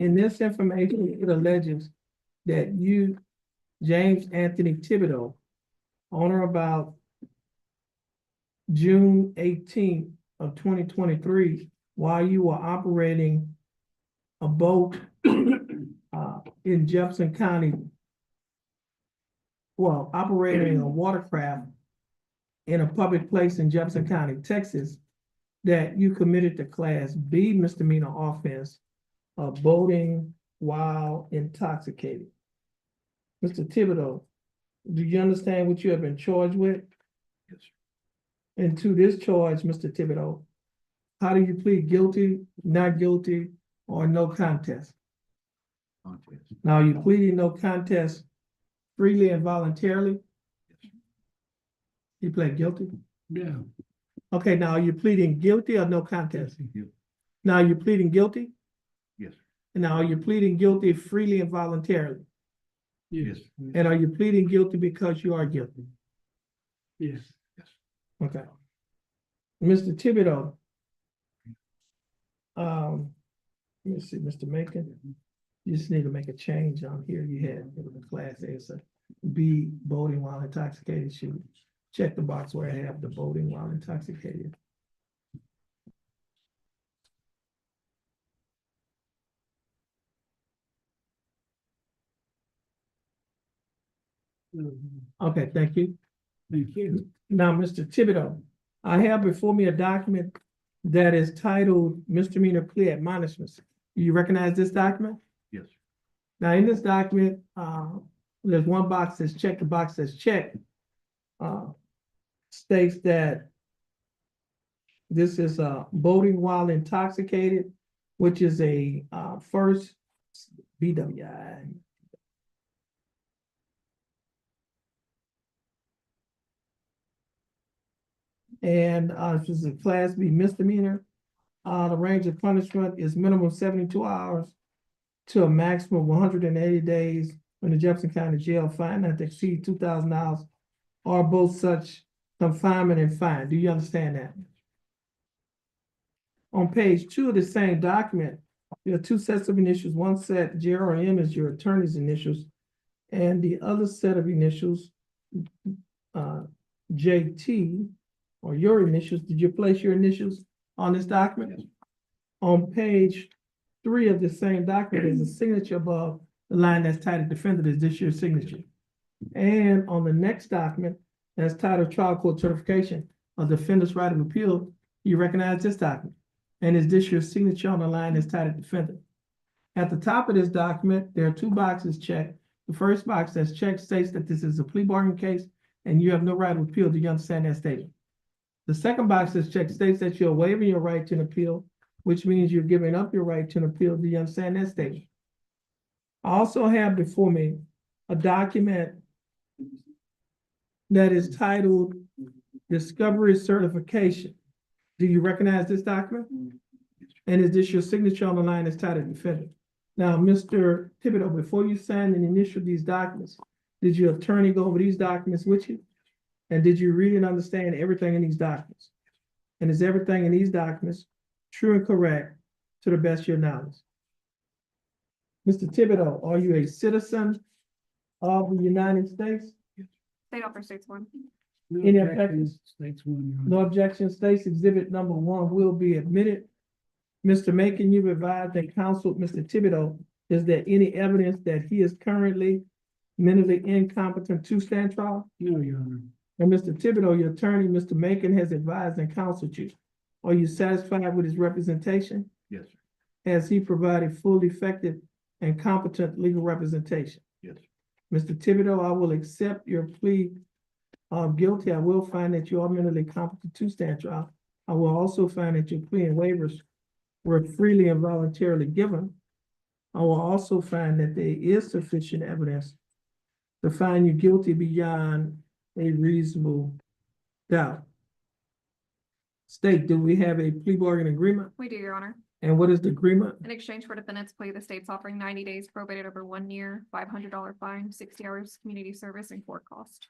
In this information, it alleges that you, James Anthony Thibodeau, on or about June 18th of 2023, while you were operating a boat in Jefferson County, well, operating a watercraft in a public place in Jefferson County, Texas, that you committed the Class B misdemeanor offense of boating while intoxicated. Mr. Thibodeau, do you understand what you have been charged with? Yes, sir. And to this charge, Mr. Thibodeau, how do you plead guilty, not guilty, or no contest? Contest. Now, you pleading no contest freely and voluntarily? Yes, sir. You plead guilty? Yeah. Okay, now are you pleading guilty or no contest? Guilty. Now you're pleading guilty? Yes, sir. And now are you pleading guilty freely and voluntarily? Yes. And are you pleading guilty because you are guilty? Yes. Yes. Okay. Mr. Thibodeau. Let me see, Mr. Macon. You just need to make a change on here. You had the Class A, so B, boating while intoxicated. Should check the box where I have the boating while intoxicated. Okay, thank you. Thank you. Now, Mr. Thibodeau, I have before me a document that is titled misdemeanor plea admonishments. Do you recognize this document? Yes, sir. Now, in this document, there's one box that's checked, the box that's checked states that this is boating while intoxicated, which is a first BWI. And this is a Class B misdemeanor. The range of punishment is minimum 72 hours to a maximum of 180 days in the Jefferson County Jail, fine not to exceed $2,000 or both such confinement and fine. Do you understand that? On page 2 of the same document, there are two sets of initials. One set, JRM, is your attorney's initials, and the other set of initials, JT, or your initials. Did you place your initials on this document? Yes. On page 3 of the same document, there's a signature above the line that's titled defendant. Is this your signature? And on the next document, that's titled trial court certification of defendant's right of appeal, you recognize this document. And is this your signature on the line that's titled defendant? At the top of this document, there are two boxes checked. The first box that's checked states that this is a plea bargain case and you have no right of appeal. Do you understand that statement? The second box that's checked states that you're waiving your right to an appeal, which means you're giving up your right to an appeal. Do you understand that statement? I also have before me a document that is titled Discovery Certification. Do you recognize this document? And is this your signature on the line that's titled defendant? Now, Mr. Thibodeau, before you signed and initial these documents, did your attorney go over these documents with you? And did you read and understand everything in these documents? And is everything in these documents true and correct to the best of your knowledge? Mr. Thibodeau, are you a citizen of the United States? State offer states one. Any objections? States one, Your Honor. No objection. States exhibit number 1 will be admitted. Mr. Macon, you've advised and counseled Mr. Thibodeau. Is there any evidence that he is currently mentally incompetent to stand trial? No, Your Honor. And Mr. Thibodeau, your attorney, Mr. Macon, has advised and counseled you. Are you satisfied with his representation? Yes, sir. Has he provided full, effective, and competent legal representation? Yes, sir. Mr. Thibodeau, I will accept your plea of guilty. I will find that you are mentally competent to stand trial. I will also find that your plea and waivers were freely and voluntarily given. I will also find that there is sufficient evidence to find you guilty beyond a reasonable doubt. State, do we have a plea bargain agreement? We do, Your Honor. And what is the agreement? In exchange for defendant's plea, the state's offering 90 days probated over 1 year, $500 fine, 60 hours community service, and court cost.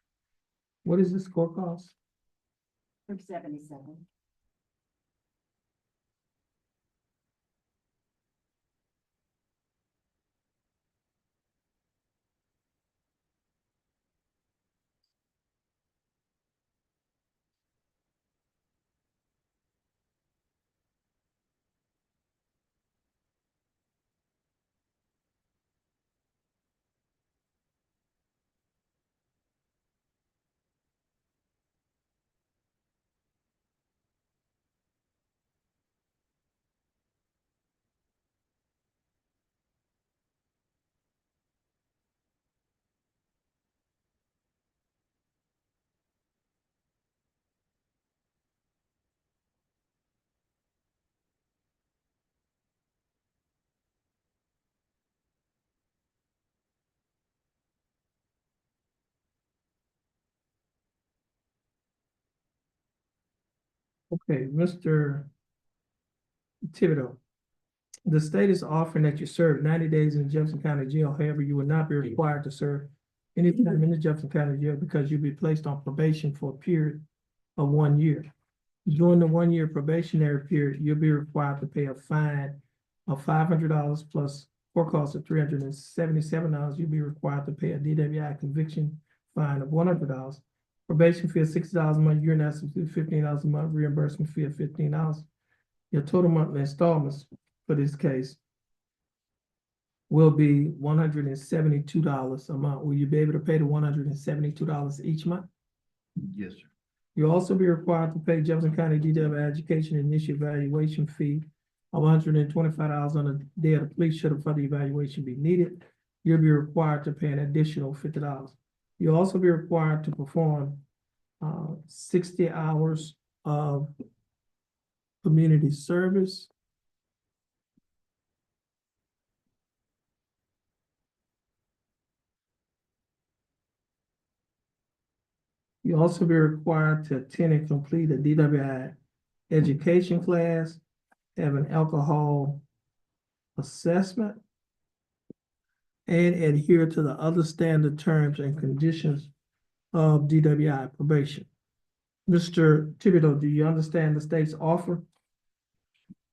What is this court cost? For 77. Okay, Mr. Thibodeau, the state is offering that you serve 90 days in Jefferson County Jail. However, you will not be required to serve any time in the Jefferson County Jail because you'll be placed on probation for a period of 1 year. During the 1 year probationary period, you'll be required to pay a fine of $500 plus court costs of $377. You'll be required to pay a DWI conviction fine of $100. Probation fee of $60 a month, year and fee of $15 a month, reimbursement fee of $15. Your total monthly installments for this case will be $172 a month. Will you be able to pay the $172 each month? Yes, sir. You'll also be required to pay Jefferson County DWI education initial evaluation fee of $125 on the day of the plea should a further evaluation be needed. You'll be required to pay an additional $50. You'll also be required to perform 60 hours of community service. You also be required to attend and complete a DWI education class, have an alcohol assessment, and adhere to the other standard terms and conditions of DWI probation. Mr. Thibodeau, do you understand the state's offer?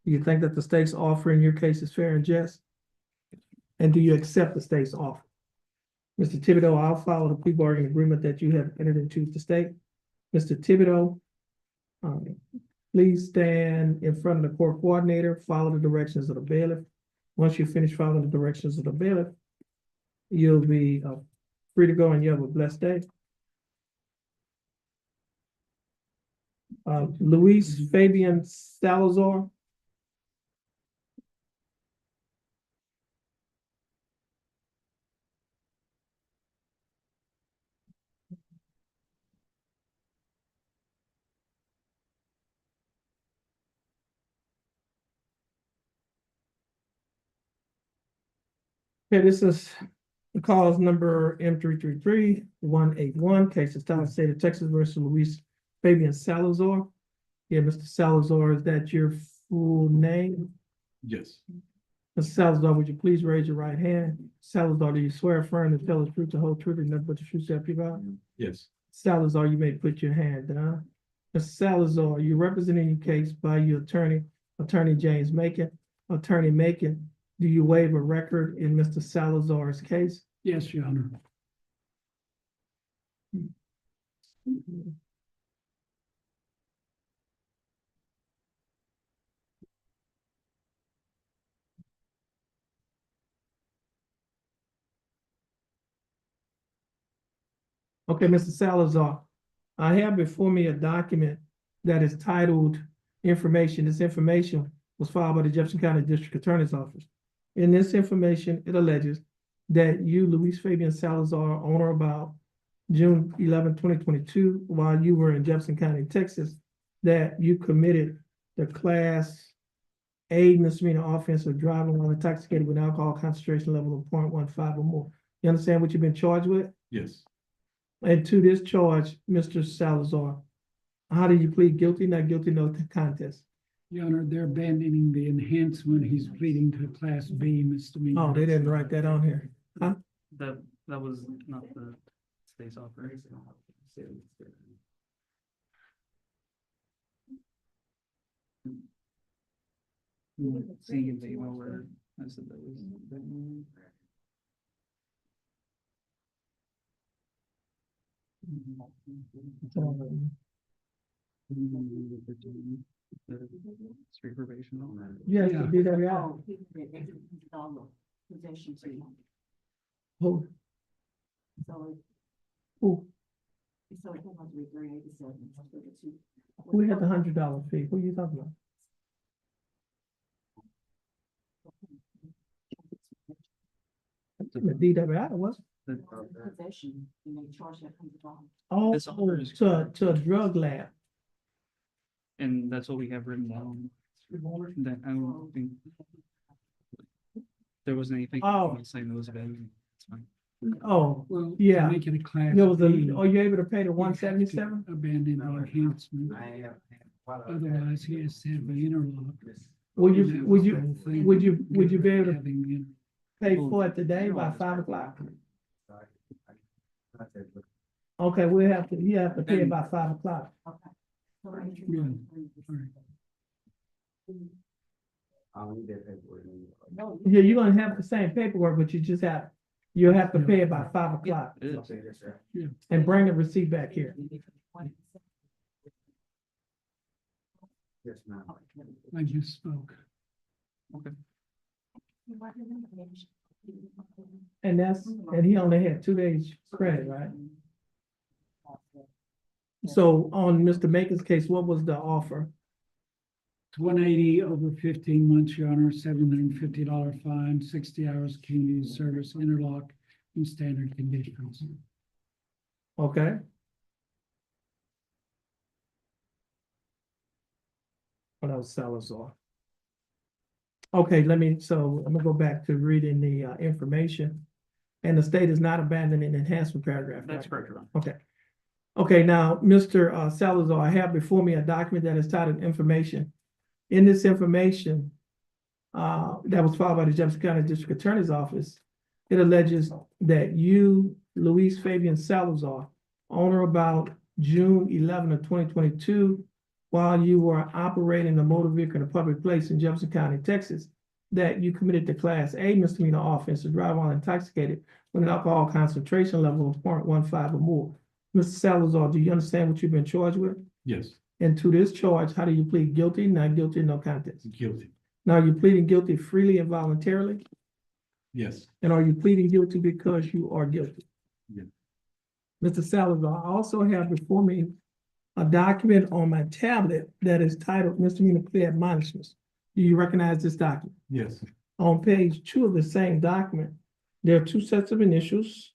Do you think that the state's offer in your case is fair and just? And do you accept the state's offer? Mr. Thibodeau, I'll follow the plea bargain agreement that you have entered into with the state. Mr. Thibodeau, please stand in front of the court coordinator, follow the directions of the bailiff. Once you finish following the directions of the bailiff, you'll be free to go and you have a blessed day. Luis Fabian Salazar. Okay, this is cause number M333-181, case of Style State of Texas versus Luis Fabian Salazar. Yeah, Mr. Salazar, is that your full name? Yes. Mr. Salazar, would you please raise your right hand? Salazar, do you swear affirm to tell the truth, the whole truth, and nothing but the truth, so help you God? Yes. Salazar, you may put your hand down. Mr. Salazar, you're representing your case by your attorney, Attorney James Macon. Attorney Macon, do you waive a record in Mr. Salazar's case? Yes, Your Honor. Okay, Mr. Salazar, I have before me a document that is titled information. This information was filed by the Jefferson County District Attorney's Office. In this information, it alleges that you, Luis Fabian Salazar, on or about June 11, 2022, while you were in Jefferson County, Texas, that you committed the Class A misdemeanor offense of driving while intoxicated with alcohol concentration level of 0.15 or more. You understand what you've been charged with? Yes. And to this charge, Mr. Salazar, how do you plead guilty, not guilty, no contest? Your Honor, they're abandoning the enhancement. He's pleading to Class B misdemeanor. Oh, they didn't write that on here. Huh? That was not the state's offer. See the email where I said that was. Street probation on that. Yes, Yeah. be that out. Who? Who? Who had the $100 fee? Who are you talking about? The DWI was. Oh, This offer is- to a drug lab. And that's what we have written down. That I don't think. There wasn't anything Oh. saying it was available. It's fine. Oh, Well, yeah. make it a Class There was B. are you able to pay the You have to 177? Abandon the enhancement. Otherwise, he has to have the interlock. Would And you, that would was you, the whole thing. would you be able to Having the- pay for it today by 5 o'clock? Okay, you have to pay it by 5 o'clock. Yeah, all right. Yeah, you're gonna have the same paperwork, but you'll have to pay it by 5 o'clock. It is. Yeah. And bring the receipt back here. I just spoke. Okay. And he only had 2 days credit, right? So on Mr. Macon's case, what was the offer? 180 over 15 months, Your Honor, $750 fine, 60 hours community service, interlock, and standard conditions. Okay. Oh, that was Salazar. Okay, so I'm gonna go back to reading the information. And the state is not abandoning enhancement paragraph. That's right? correct, Your Honor. Okay. Okay, now, Mr. Salazar, I have before me a document that is titled information. In this information, that was filed by the Jefferson County District Attorney's Office, it alleges that you, Luis Fabian Salazar, on or about June 11 of 2022, while you were operating a motor vehicle in a public place in Jefferson County, Texas, that you committed the Class A misdemeanor offense to drive while intoxicated with an alcohol concentration level of 0.15 or more. Mr. Salazar, do you understand what you've been charged with? Yes, And to this charge, how do you plead guilty, not guilty, no contest? guilty. Now, are you pleading guilty freely and voluntarily? Yes, And are you pleading guilty because you are guilty? Yeah. Mr. Salazar, I also have before me a document on my tablet that is titled misdemeanor plea admonishments. Do you recognize this document? yes, On page 2 of the same document, there are two sets of initials.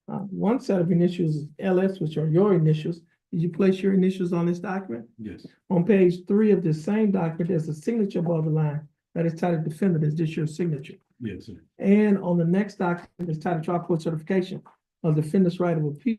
One set of initials is LS, which are your initials. Did you place your initials on this document? yes, On page 3 of the same document, there's a signature above the line that is titled defendant. Is this your signature? yes, sir. And on the next document is titled trial court certification of defendant's right of appeal.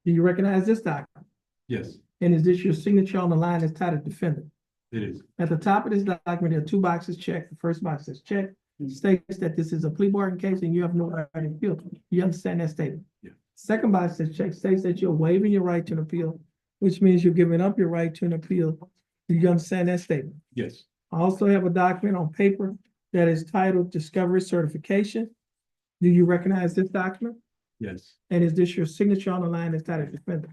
Do you recognize this document? Yes, And is this your signature on the line that's titled defendant? it is. At the top of this document, there are two boxes checked. The first box says check. It states that this is a plea bargain case and you have no right to appeal. You understand that statement? Yeah. Second box says check, states that you're waiving your right to an appeal, which means you're giving up your right to an appeal. Do you understand that statement? Yes, I also have a document on paper that is titled discovery certification. Do you recognize this document? yes, And is this your signature on the line that's titled defendant?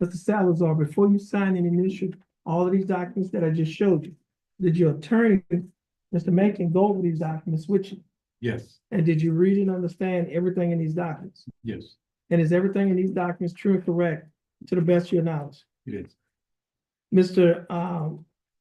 Mr. Salazar, before you sign and initial all of these documents that I just showed you, did your attorney, Mr. Macon, go over these documents with you? yes, And did you read and understand everything in these documents? yes, And is everything in these documents true and correct to the best of your knowledge? it is. Mr.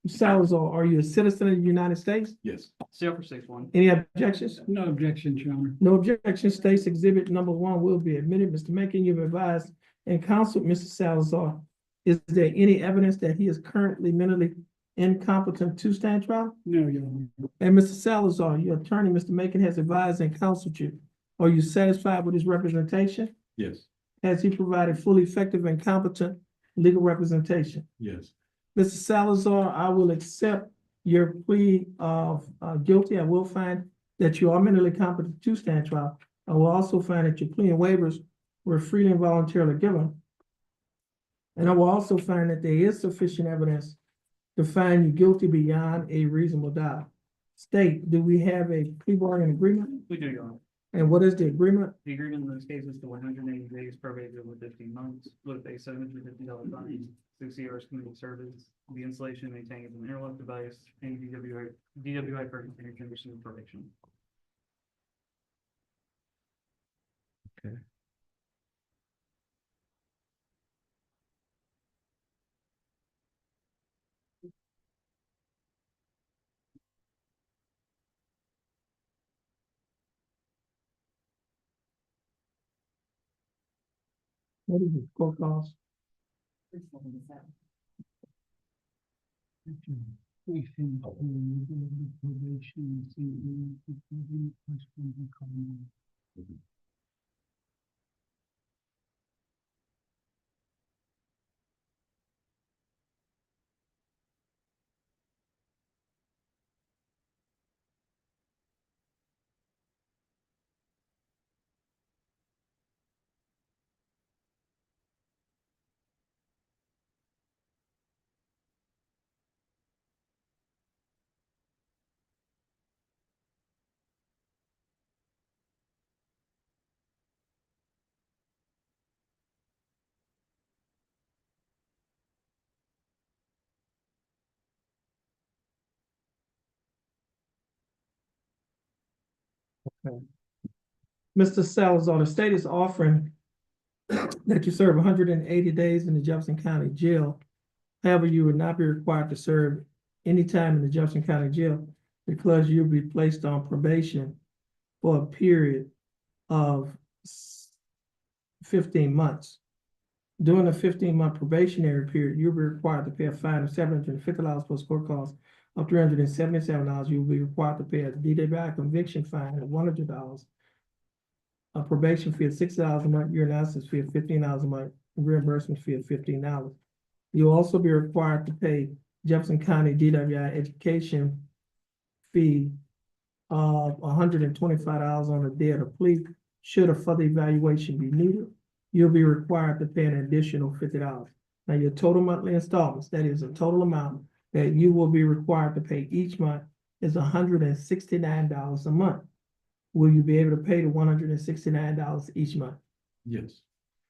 Salazar, are you a citizen of the United States? Yes, Seal for 6-1. Any objections? No objections, Your Honor. No objection. States exhibit number 1 will be admitted. Mr. Macon, you've advised and counseled Mr. Salazar. Is there any evidence that he is currently mentally incompetent to stand trial? No, Your Honor. And Mr. Salazar, your attorney, Mr. Macon, has advised and counseled you. Are you satisfied with his representation? yes, Has he provided fully effective and competent legal representation? yes, Mr. Salazar, I will accept your plea of guilty. I will find that you are mentally competent to stand trial. I will also find that your plea and waivers were freely and voluntarily given. And I will also find that there is sufficient evidence to find you guilty beyond a reasonable doubt. State, do we have a plea bargain agreement? We do, Your Honor. And what is the agreement? The agreement in this case is to 180 days probated with 15 months with a $750 fine, 60 hours community service, the installation and maintaining of an interlock device, and DWI for continued condition of probation. What is the court cost? Mr. Salazar, the state is offering that you serve 180 days in the Jefferson County Jail. However, you would not be required to serve any time in the Jefferson County Jail because you'll be placed on probation for a period of 15 months. During the 15-month probationary period, you'll be required to pay a fine of $750 plus court costs of $377. You will be required to pay a DWI conviction fine of $100, a probation fee of $6 a month, urinalysis fee of $15 a month, and reimbursement fee of $15. You'll also be required to pay Jefferson County DWI education fee of $125 on the day of the plea. Should a further evaluation be needed, you'll be required to pay an additional $50. Now, your total monthly installments, that is the total amount that you will be required to pay each month, is $169 a month. Will you be able to pay the $169 each month? Yes.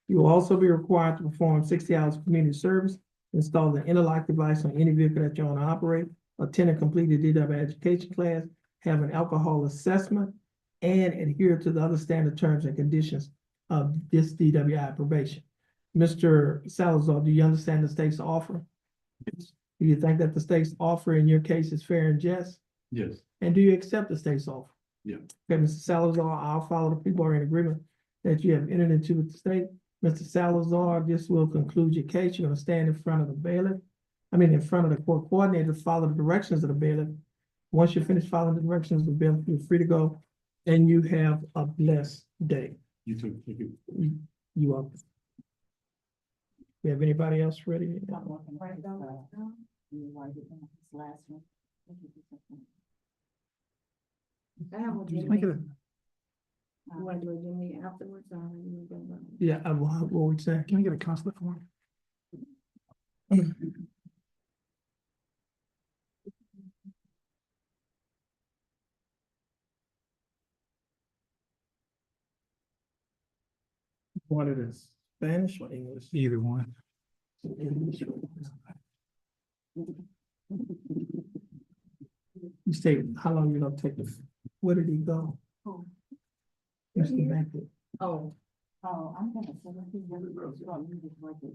You will also be required to perform 60 hours of community service, install the interlock device on any vehicle that you own or operate, attend and complete the DWI education class, have an alcohol assessment, and adhere to the other standard terms and conditions of this DWI probation. Mr. Salazar, do you understand the state's offer? Yes. Do you think that the state's offer in your case is fair and just? Yes. And do you accept the state's offer? Yeah. Okay, Mr. Salazar, I'll follow the people who are in agreement that you have entered into with the state. Mr. Salazar, this will conclude your case. You're gonna stand in front of the bailiff. In front of the court coordinator, follow the directions of the bailiff. Once you finish following the directions of the bailiff, you're free to go, and you have a blessed day. You too. Thank you. You are. You have anybody else ready? Make it Yeah, what would you say? Can I get a consulate form? Wanted in Spanish or English? Either one. English. You say, how long you gonna take this? Where did he go? Mr. Beckett. I'm gonna send it to you.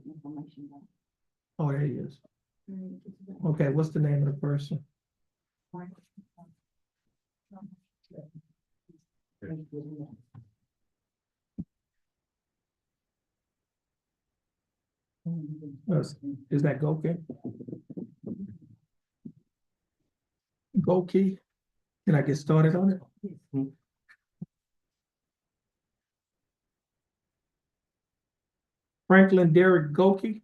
Information. Oh, there he is. Okay, what's the name of the person? Is that Goki? Goki? Can I get started on it? Franklin Derek Goki.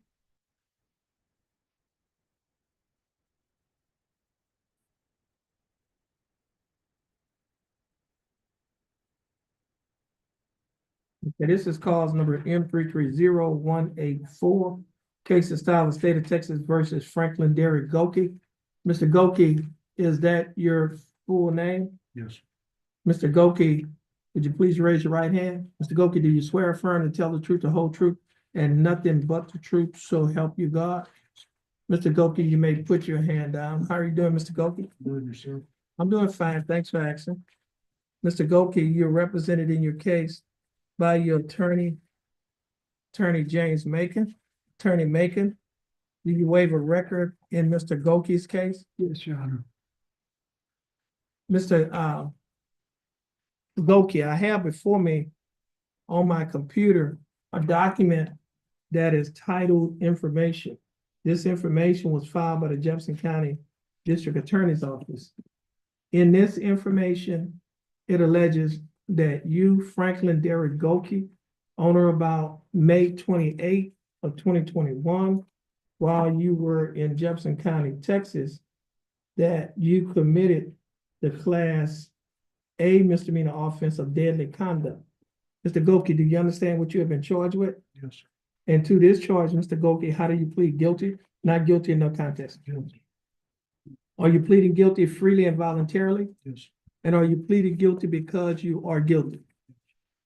Okay, this is cause number M330184. Case of style of state of Texas versus Franklin Derek Goki. Mr. Goki, is that your full name? Yes. Mr. Goki, would you please raise your right hand? Mr. Goki, do you swear affirm to tell the truth, the whole truth, and nothing but the truth, so help you God? Mr. Goki, you may put your hand down. How are you doing, Mr. Goki? Good, yourself. I'm doing fine. Thanks for asking. Mr. Goki, you're represented in your case by your attorney, Attorney James Macon. Attorney Macon, do you waive a record in Mr. Goki's case? Yes, Your Honor. Mr. Goki, I have before me on my computer a document that is titled information. This information was filed by the Jefferson County District Attorney's Office. In this information, it alleges that you, Franklin Derek Goki, on or about May 28th of 2021, while you were in Jefferson County, Texas, that you committed the Class A misdemeanor offense of deadly conduct. Mr. Goki, do you understand what you have been charged with? Yes. And to this charge, Mr. Goki, how do you plead guilty? Not guilty in no contest. Guilty. Are you pleading guilty freely and voluntarily? Yes. And are you pleading guilty because you are guilty?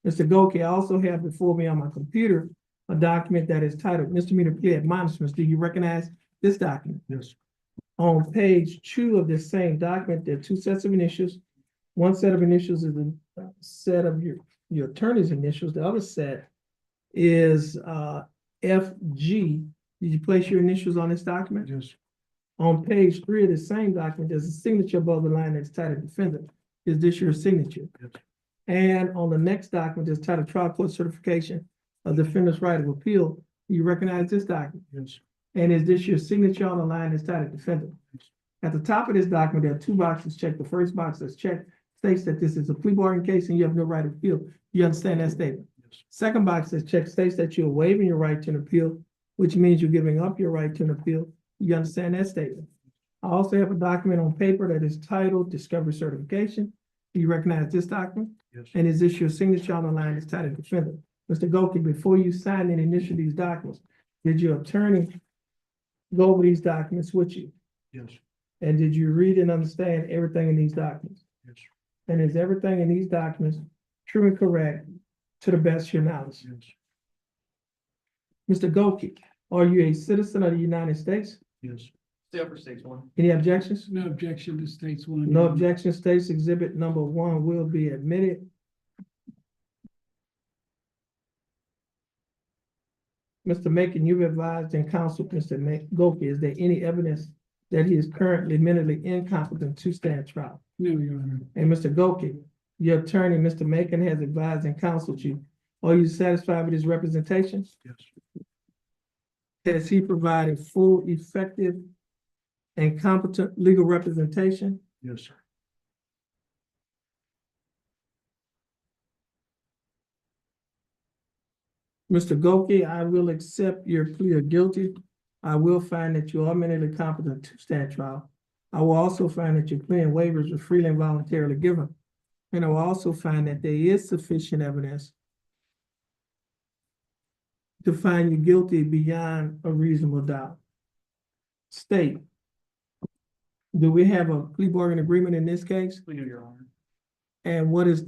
Mr. Goki, I also have before me on my computer a document that is titled Misdemeanor Plea Admonishments. Do you recognize this document? Yes. On page 2 of this same document, there are 2 sets of initials. One set of initials is a set of your attorney's initials. The other set is FG. Did you place your initials on this document? Yes. On page 3 of the same document, there's a signature above the line that's titled Defendant. Is this your signature? Yes. And on the next document, there's titled Trial Court Certification of Defendant's Right of Appeal. You recognize this document? Yes. And is this your signature on the line that's titled defendant? At the top of this document, there are two boxes checked. The first box that's checked states that this is a plea bargain case and you have no right to appeal. You understand that statement? Yes. Second box that's checked states that you're waiving your right to an appeal, which means you're giving up your right to an appeal. You understand that statement? I also have a document on paper that is titled Discovery Certification. Do you recognize this document? Yes. And is this your signature on the line that's titled defendant? Mr. Goki, before you sign and initial these documents, did your attorney go over these documents with you? Yes. And did you read and understand everything in these documents? Yes. And is everything in these documents true and correct to the best of your knowledge? Yes. Mr. Goki, are you a citizen of the United States? Yes. Stay up for stage one. Any objections? No objection to states one. No objection. States exhibit number 1 will be admitted. Mr. Macon, you've advised and counseled Mr. Goki, is there any evidence that he is currently mentally incompetent to stand trial? No, Your Honor. And Mr. Goki, your attorney, Mr. Macon, has advised and counseled you. Are you satisfied with his representation? Yes. Has he provided full, effective, and competent legal representation? Yes, sir. Mr. Goki, I will accept your plea of guilty. I will find that you are mentally competent to stand trial. I will also find that your plea and waivers were freely and voluntarily given. And I will also find that there is sufficient evidence to find you guilty beyond a reasonable doubt. State, do we have a plea bargain agreement in this case? We do, Your Honor. And what is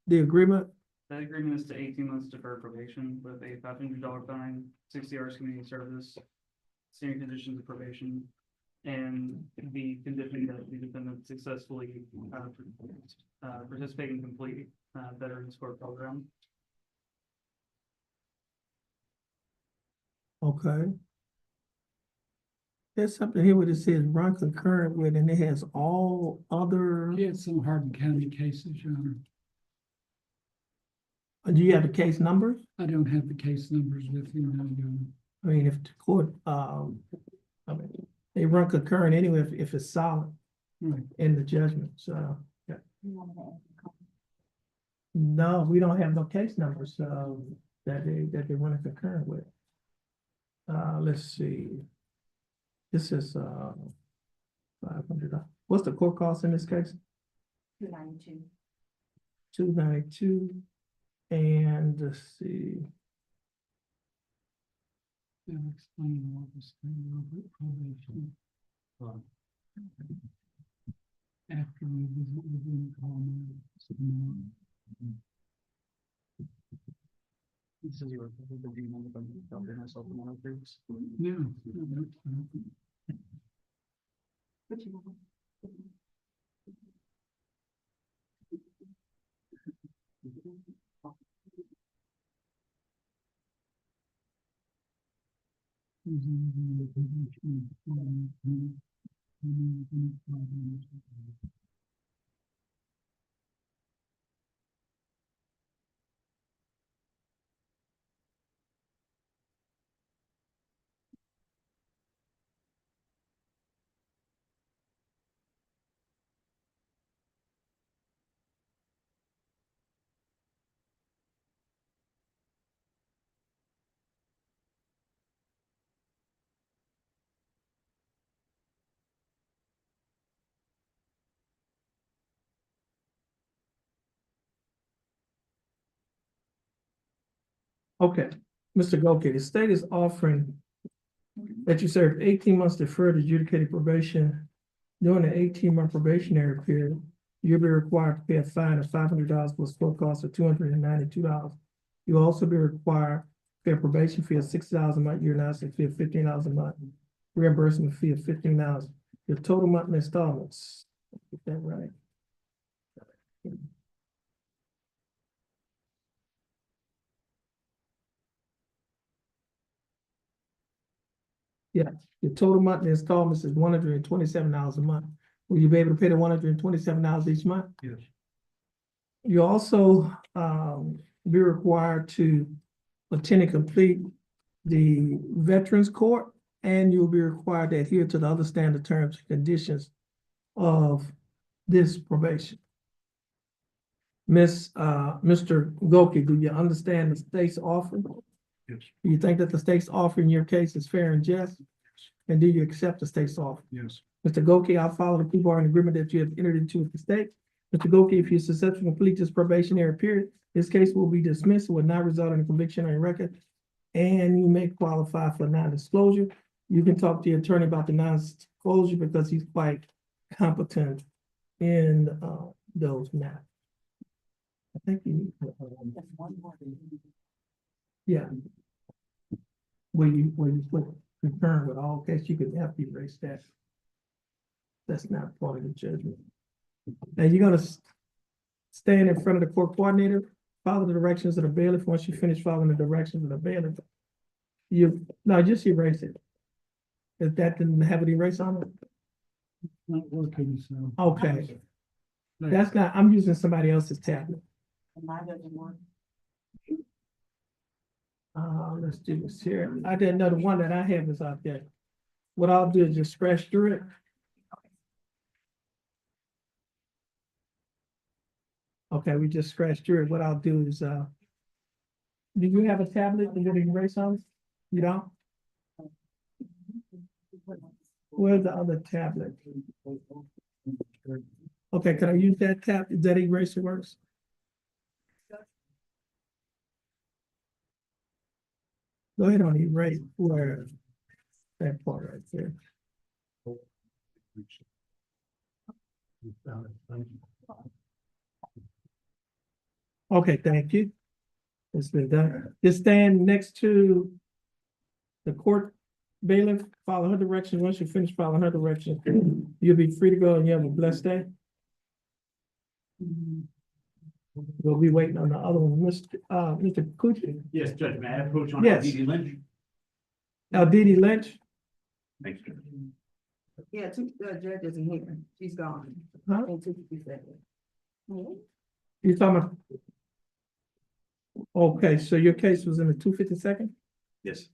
the agreement? That agreement is to 18 months deferred probation with a $500 fine, 60 hours community service, senior conditions of probation, and the condition that the defendant successfully participate and complete Veterans Court program. Okay. There's something here where it says run concurrent with, and it has all other, He had some Hardin County cases, Your Honor. do you have the case numbers? I don't have the case numbers with me now, Your Honor. I mean, if the court, I mean, they run concurrent anyway if it's solid Right. in the judgment, so. Yeah. No, we don't have no case numbers, that they run concurrent with. Let's see. This is, $500. What's the court cost in this case? $292. $292. And let's see. They'll explain all this thing over probation. After we visit with them, call them tomorrow. This is your, the demon, I'm myself in one of these. No, no. What you want? Okay, Mr. Goki, the state is offering that you serve 18 months deferred adjudicated probation. During the 18-month probationary period, you'll be required to pay a fine of $500 plus court costs of $292. You'll also be required to pay a probation fee of $60 a month, your announcement fee of $15 a month, reimbursement fee of $15. Your total monthly installments, get that right. Yeah, your total monthly installments is $127 a month. Will you be able to pay the $127 each month? Yes. You also be required to attend and complete the Veterans Court, and you'll be required to adhere to the other standard terms and conditions of this probation. Mr. Goki, do you understand the state's offer? Yes. Do you think that the state's offer in your case is fair and just? And do you accept the state's offer? Yes. Mr. Goki, I'll follow the people are in agreement that you have entered into with the state. Mr. Goki, if you successfully complete this probationary period, this case will be dismissed, will not result in a conviction on your record, and you may qualify for non-disclosure. You can talk to your attorney about the non-disclosure because he's quite competent in those matters. I think you need. Yeah. When you put concurrent with all cases, you could have to erase that. That's not part of the judgment. And you're gonna stand in front of the court coordinator, follow the directions of the bailiff. Once you finish following the directions of the bailiff, just erase it. If that didn't have an erase on it, Not working, so. okay. That's not, I'm using somebody else's tablet. Mine doesn't work. Let's do this here. I didn't know the one that I have is out there. What I'll do is just scratch through it. Okay, we just scratched through it. What I'll do is, do you have a tablet that you can erase on? You don't? Where's the other tablet? Okay, can I use that tab? Is that eraser works? Go ahead on erase where that part right there. Okay, thank you. It's been done. Just stand next to the court bailiff, follow her direction. Once you finish following her direction, you'll be free to go and you have a blessed day. We'll be waiting on the other one, Mr. Coochie. Yes, Judge, may I approach on Yes. Didi Lynch? Didi Lynch. Thanks, Judge. Yeah, the judge isn't here. She's gone. Huh? In 250 seconds. You talking about? Okay, so your case was in the 252nd? Yes.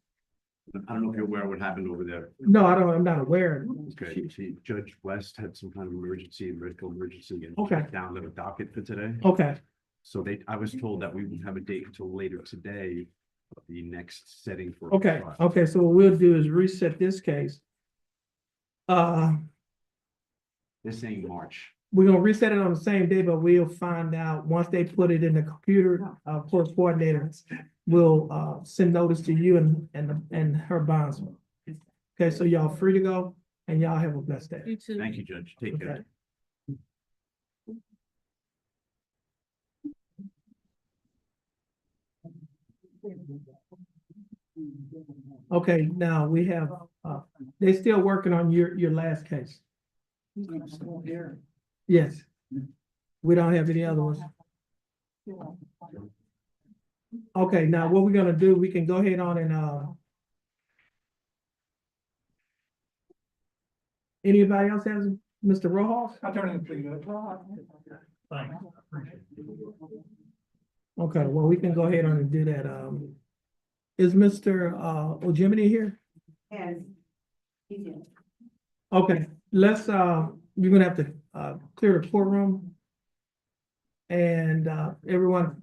I don't know if you're aware of what happened over there. No, I'm not aware. Okay, Judge West had some kind of medical emergency and Okay. shut down the docket for today. Okay, So I was told that we wouldn't have a date until later today, of the next setting for. okay, trial. okay, so what we'll do is reset this case. They're saying March. We're gonna reset it on the same day, but we'll find out, once they put it in the computer, court coordinator will send notice to you and her bondsman. Okay, so y'all free to go and y'all have a blessed day. Thank you, Judge. Take care. Okay. Okay, now we have, they're still working on your last case. Yes. We don't have any other ones. Okay, now what we're gonna do, we can go ahead on and, anybody else has, Mr. Rojas? I'll turn it to you. Thanks. Okay, well, we can go ahead on and do that. Is Mr. Ojimini here? And he's in. Okay, let's, you're gonna have to, clear the courtroom. And, everyone,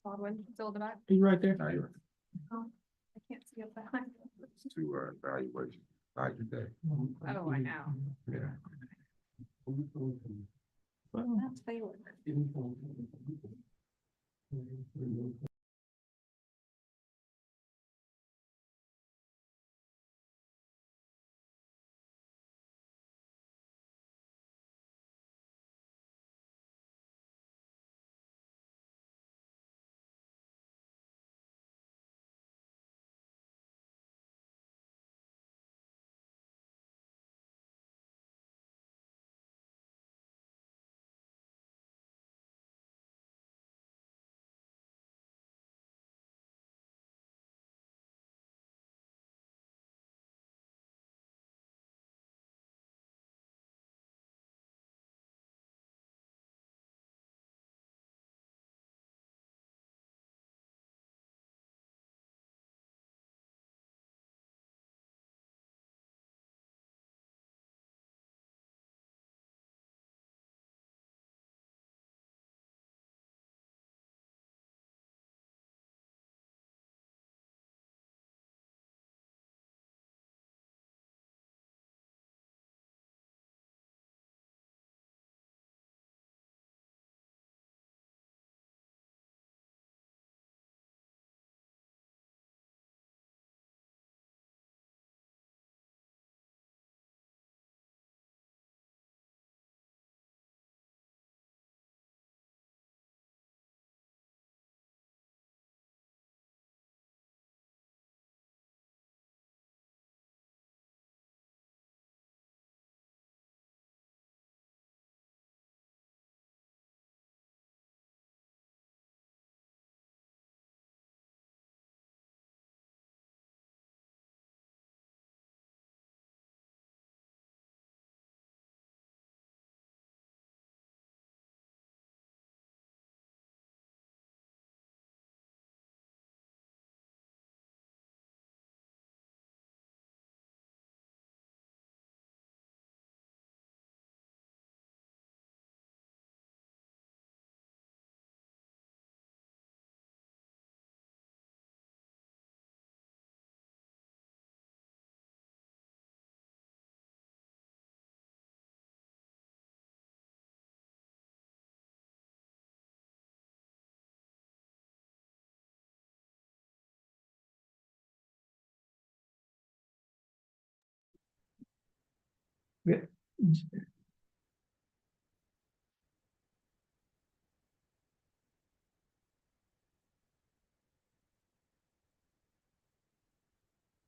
Baldwin, still in the back? you right there? Oh, I can't see up behind. To evaluation, like today. Oh, I know. Yeah. That's favorite.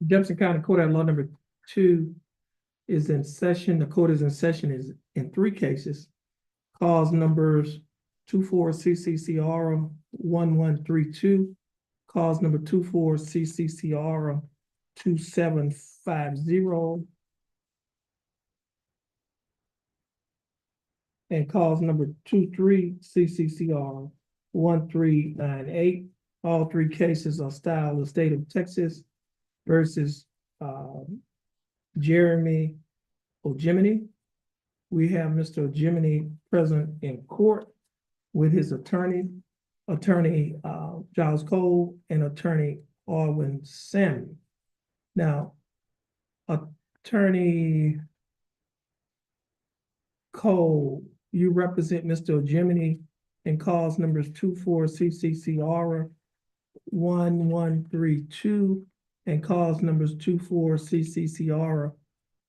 Jefferson County Court at Law number 2 is in session. The court is in session is in 3 cases. Cause numbers 24 CCCR 1132, cause number 24 CCCR 2750, and cause number 23 CCCR 1398. All 3 cases are styled the state of Texas versus Jeremy Ojimini. We have Mr. Ojimini present in court with his attorney, Giles Cole, and attorney Alwyn Samuel. Now, attorney Cole, you represent Mr. Ojimini in cause numbers 24 CCCR 1132 and cause numbers 24 CCCR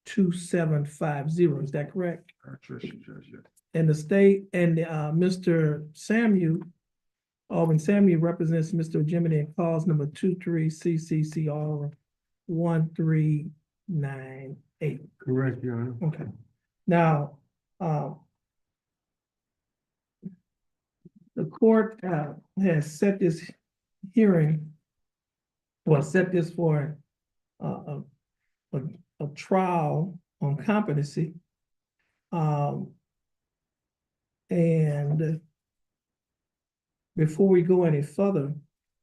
2750. Is that correct? And the state and Mr. Samuel, Alvin Samuel represents Mr. Ojimini in cause number 23 CCCR 1398. Correct, Your Honor. Okay. Now, the court has set this hearing, well, set this for a trial on competency. And before we go any further,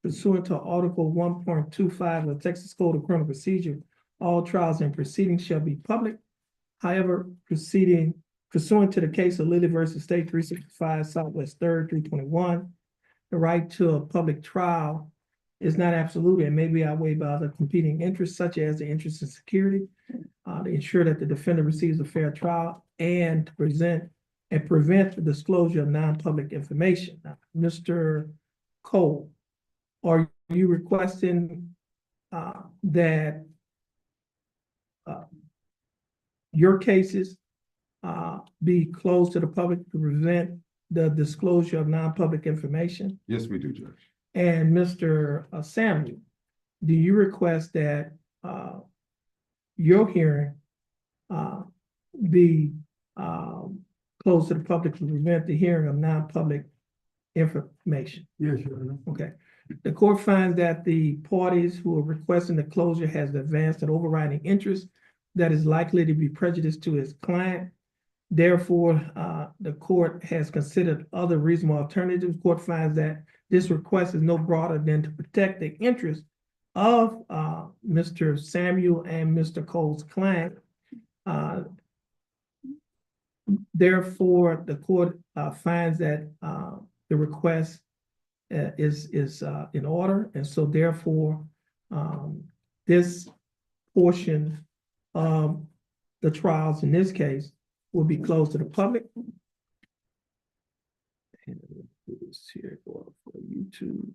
pursuant to Article 1.25 of the Texas Code of Criminal Procedure, all trials and proceedings shall be public. However, pursuant to the case of Lilly versus State 365 Southwest 3rd 321, the right to a public trial is not absolute and may be outweighed by other competing interests, such as the interest in security, to ensure that the defendant receives a fair trial and to prevent the disclosure of non-public information. Now, Mr. Cole, are you requesting that your cases be closed to the public to prevent the disclosure of non-public information? Yes, we do, Judge. And Mr. Samuel, do you request that your hearing be closed to the public to prevent the hearing of non-public information? Yes, Your Honor. Okay. The court finds that the parties who are requesting the closure has advanced an overriding interest that is likely to be prejudiced to his client. Therefore, the court has considered other reasonable alternatives. The court finds that this request is no broader than to protect the interest of Mr. Samuel and Mr. Cole's client. Therefore, the court finds that the request is in order, and so therefore this portion of the trials in this case will be closed to the public. And this here for YouTube.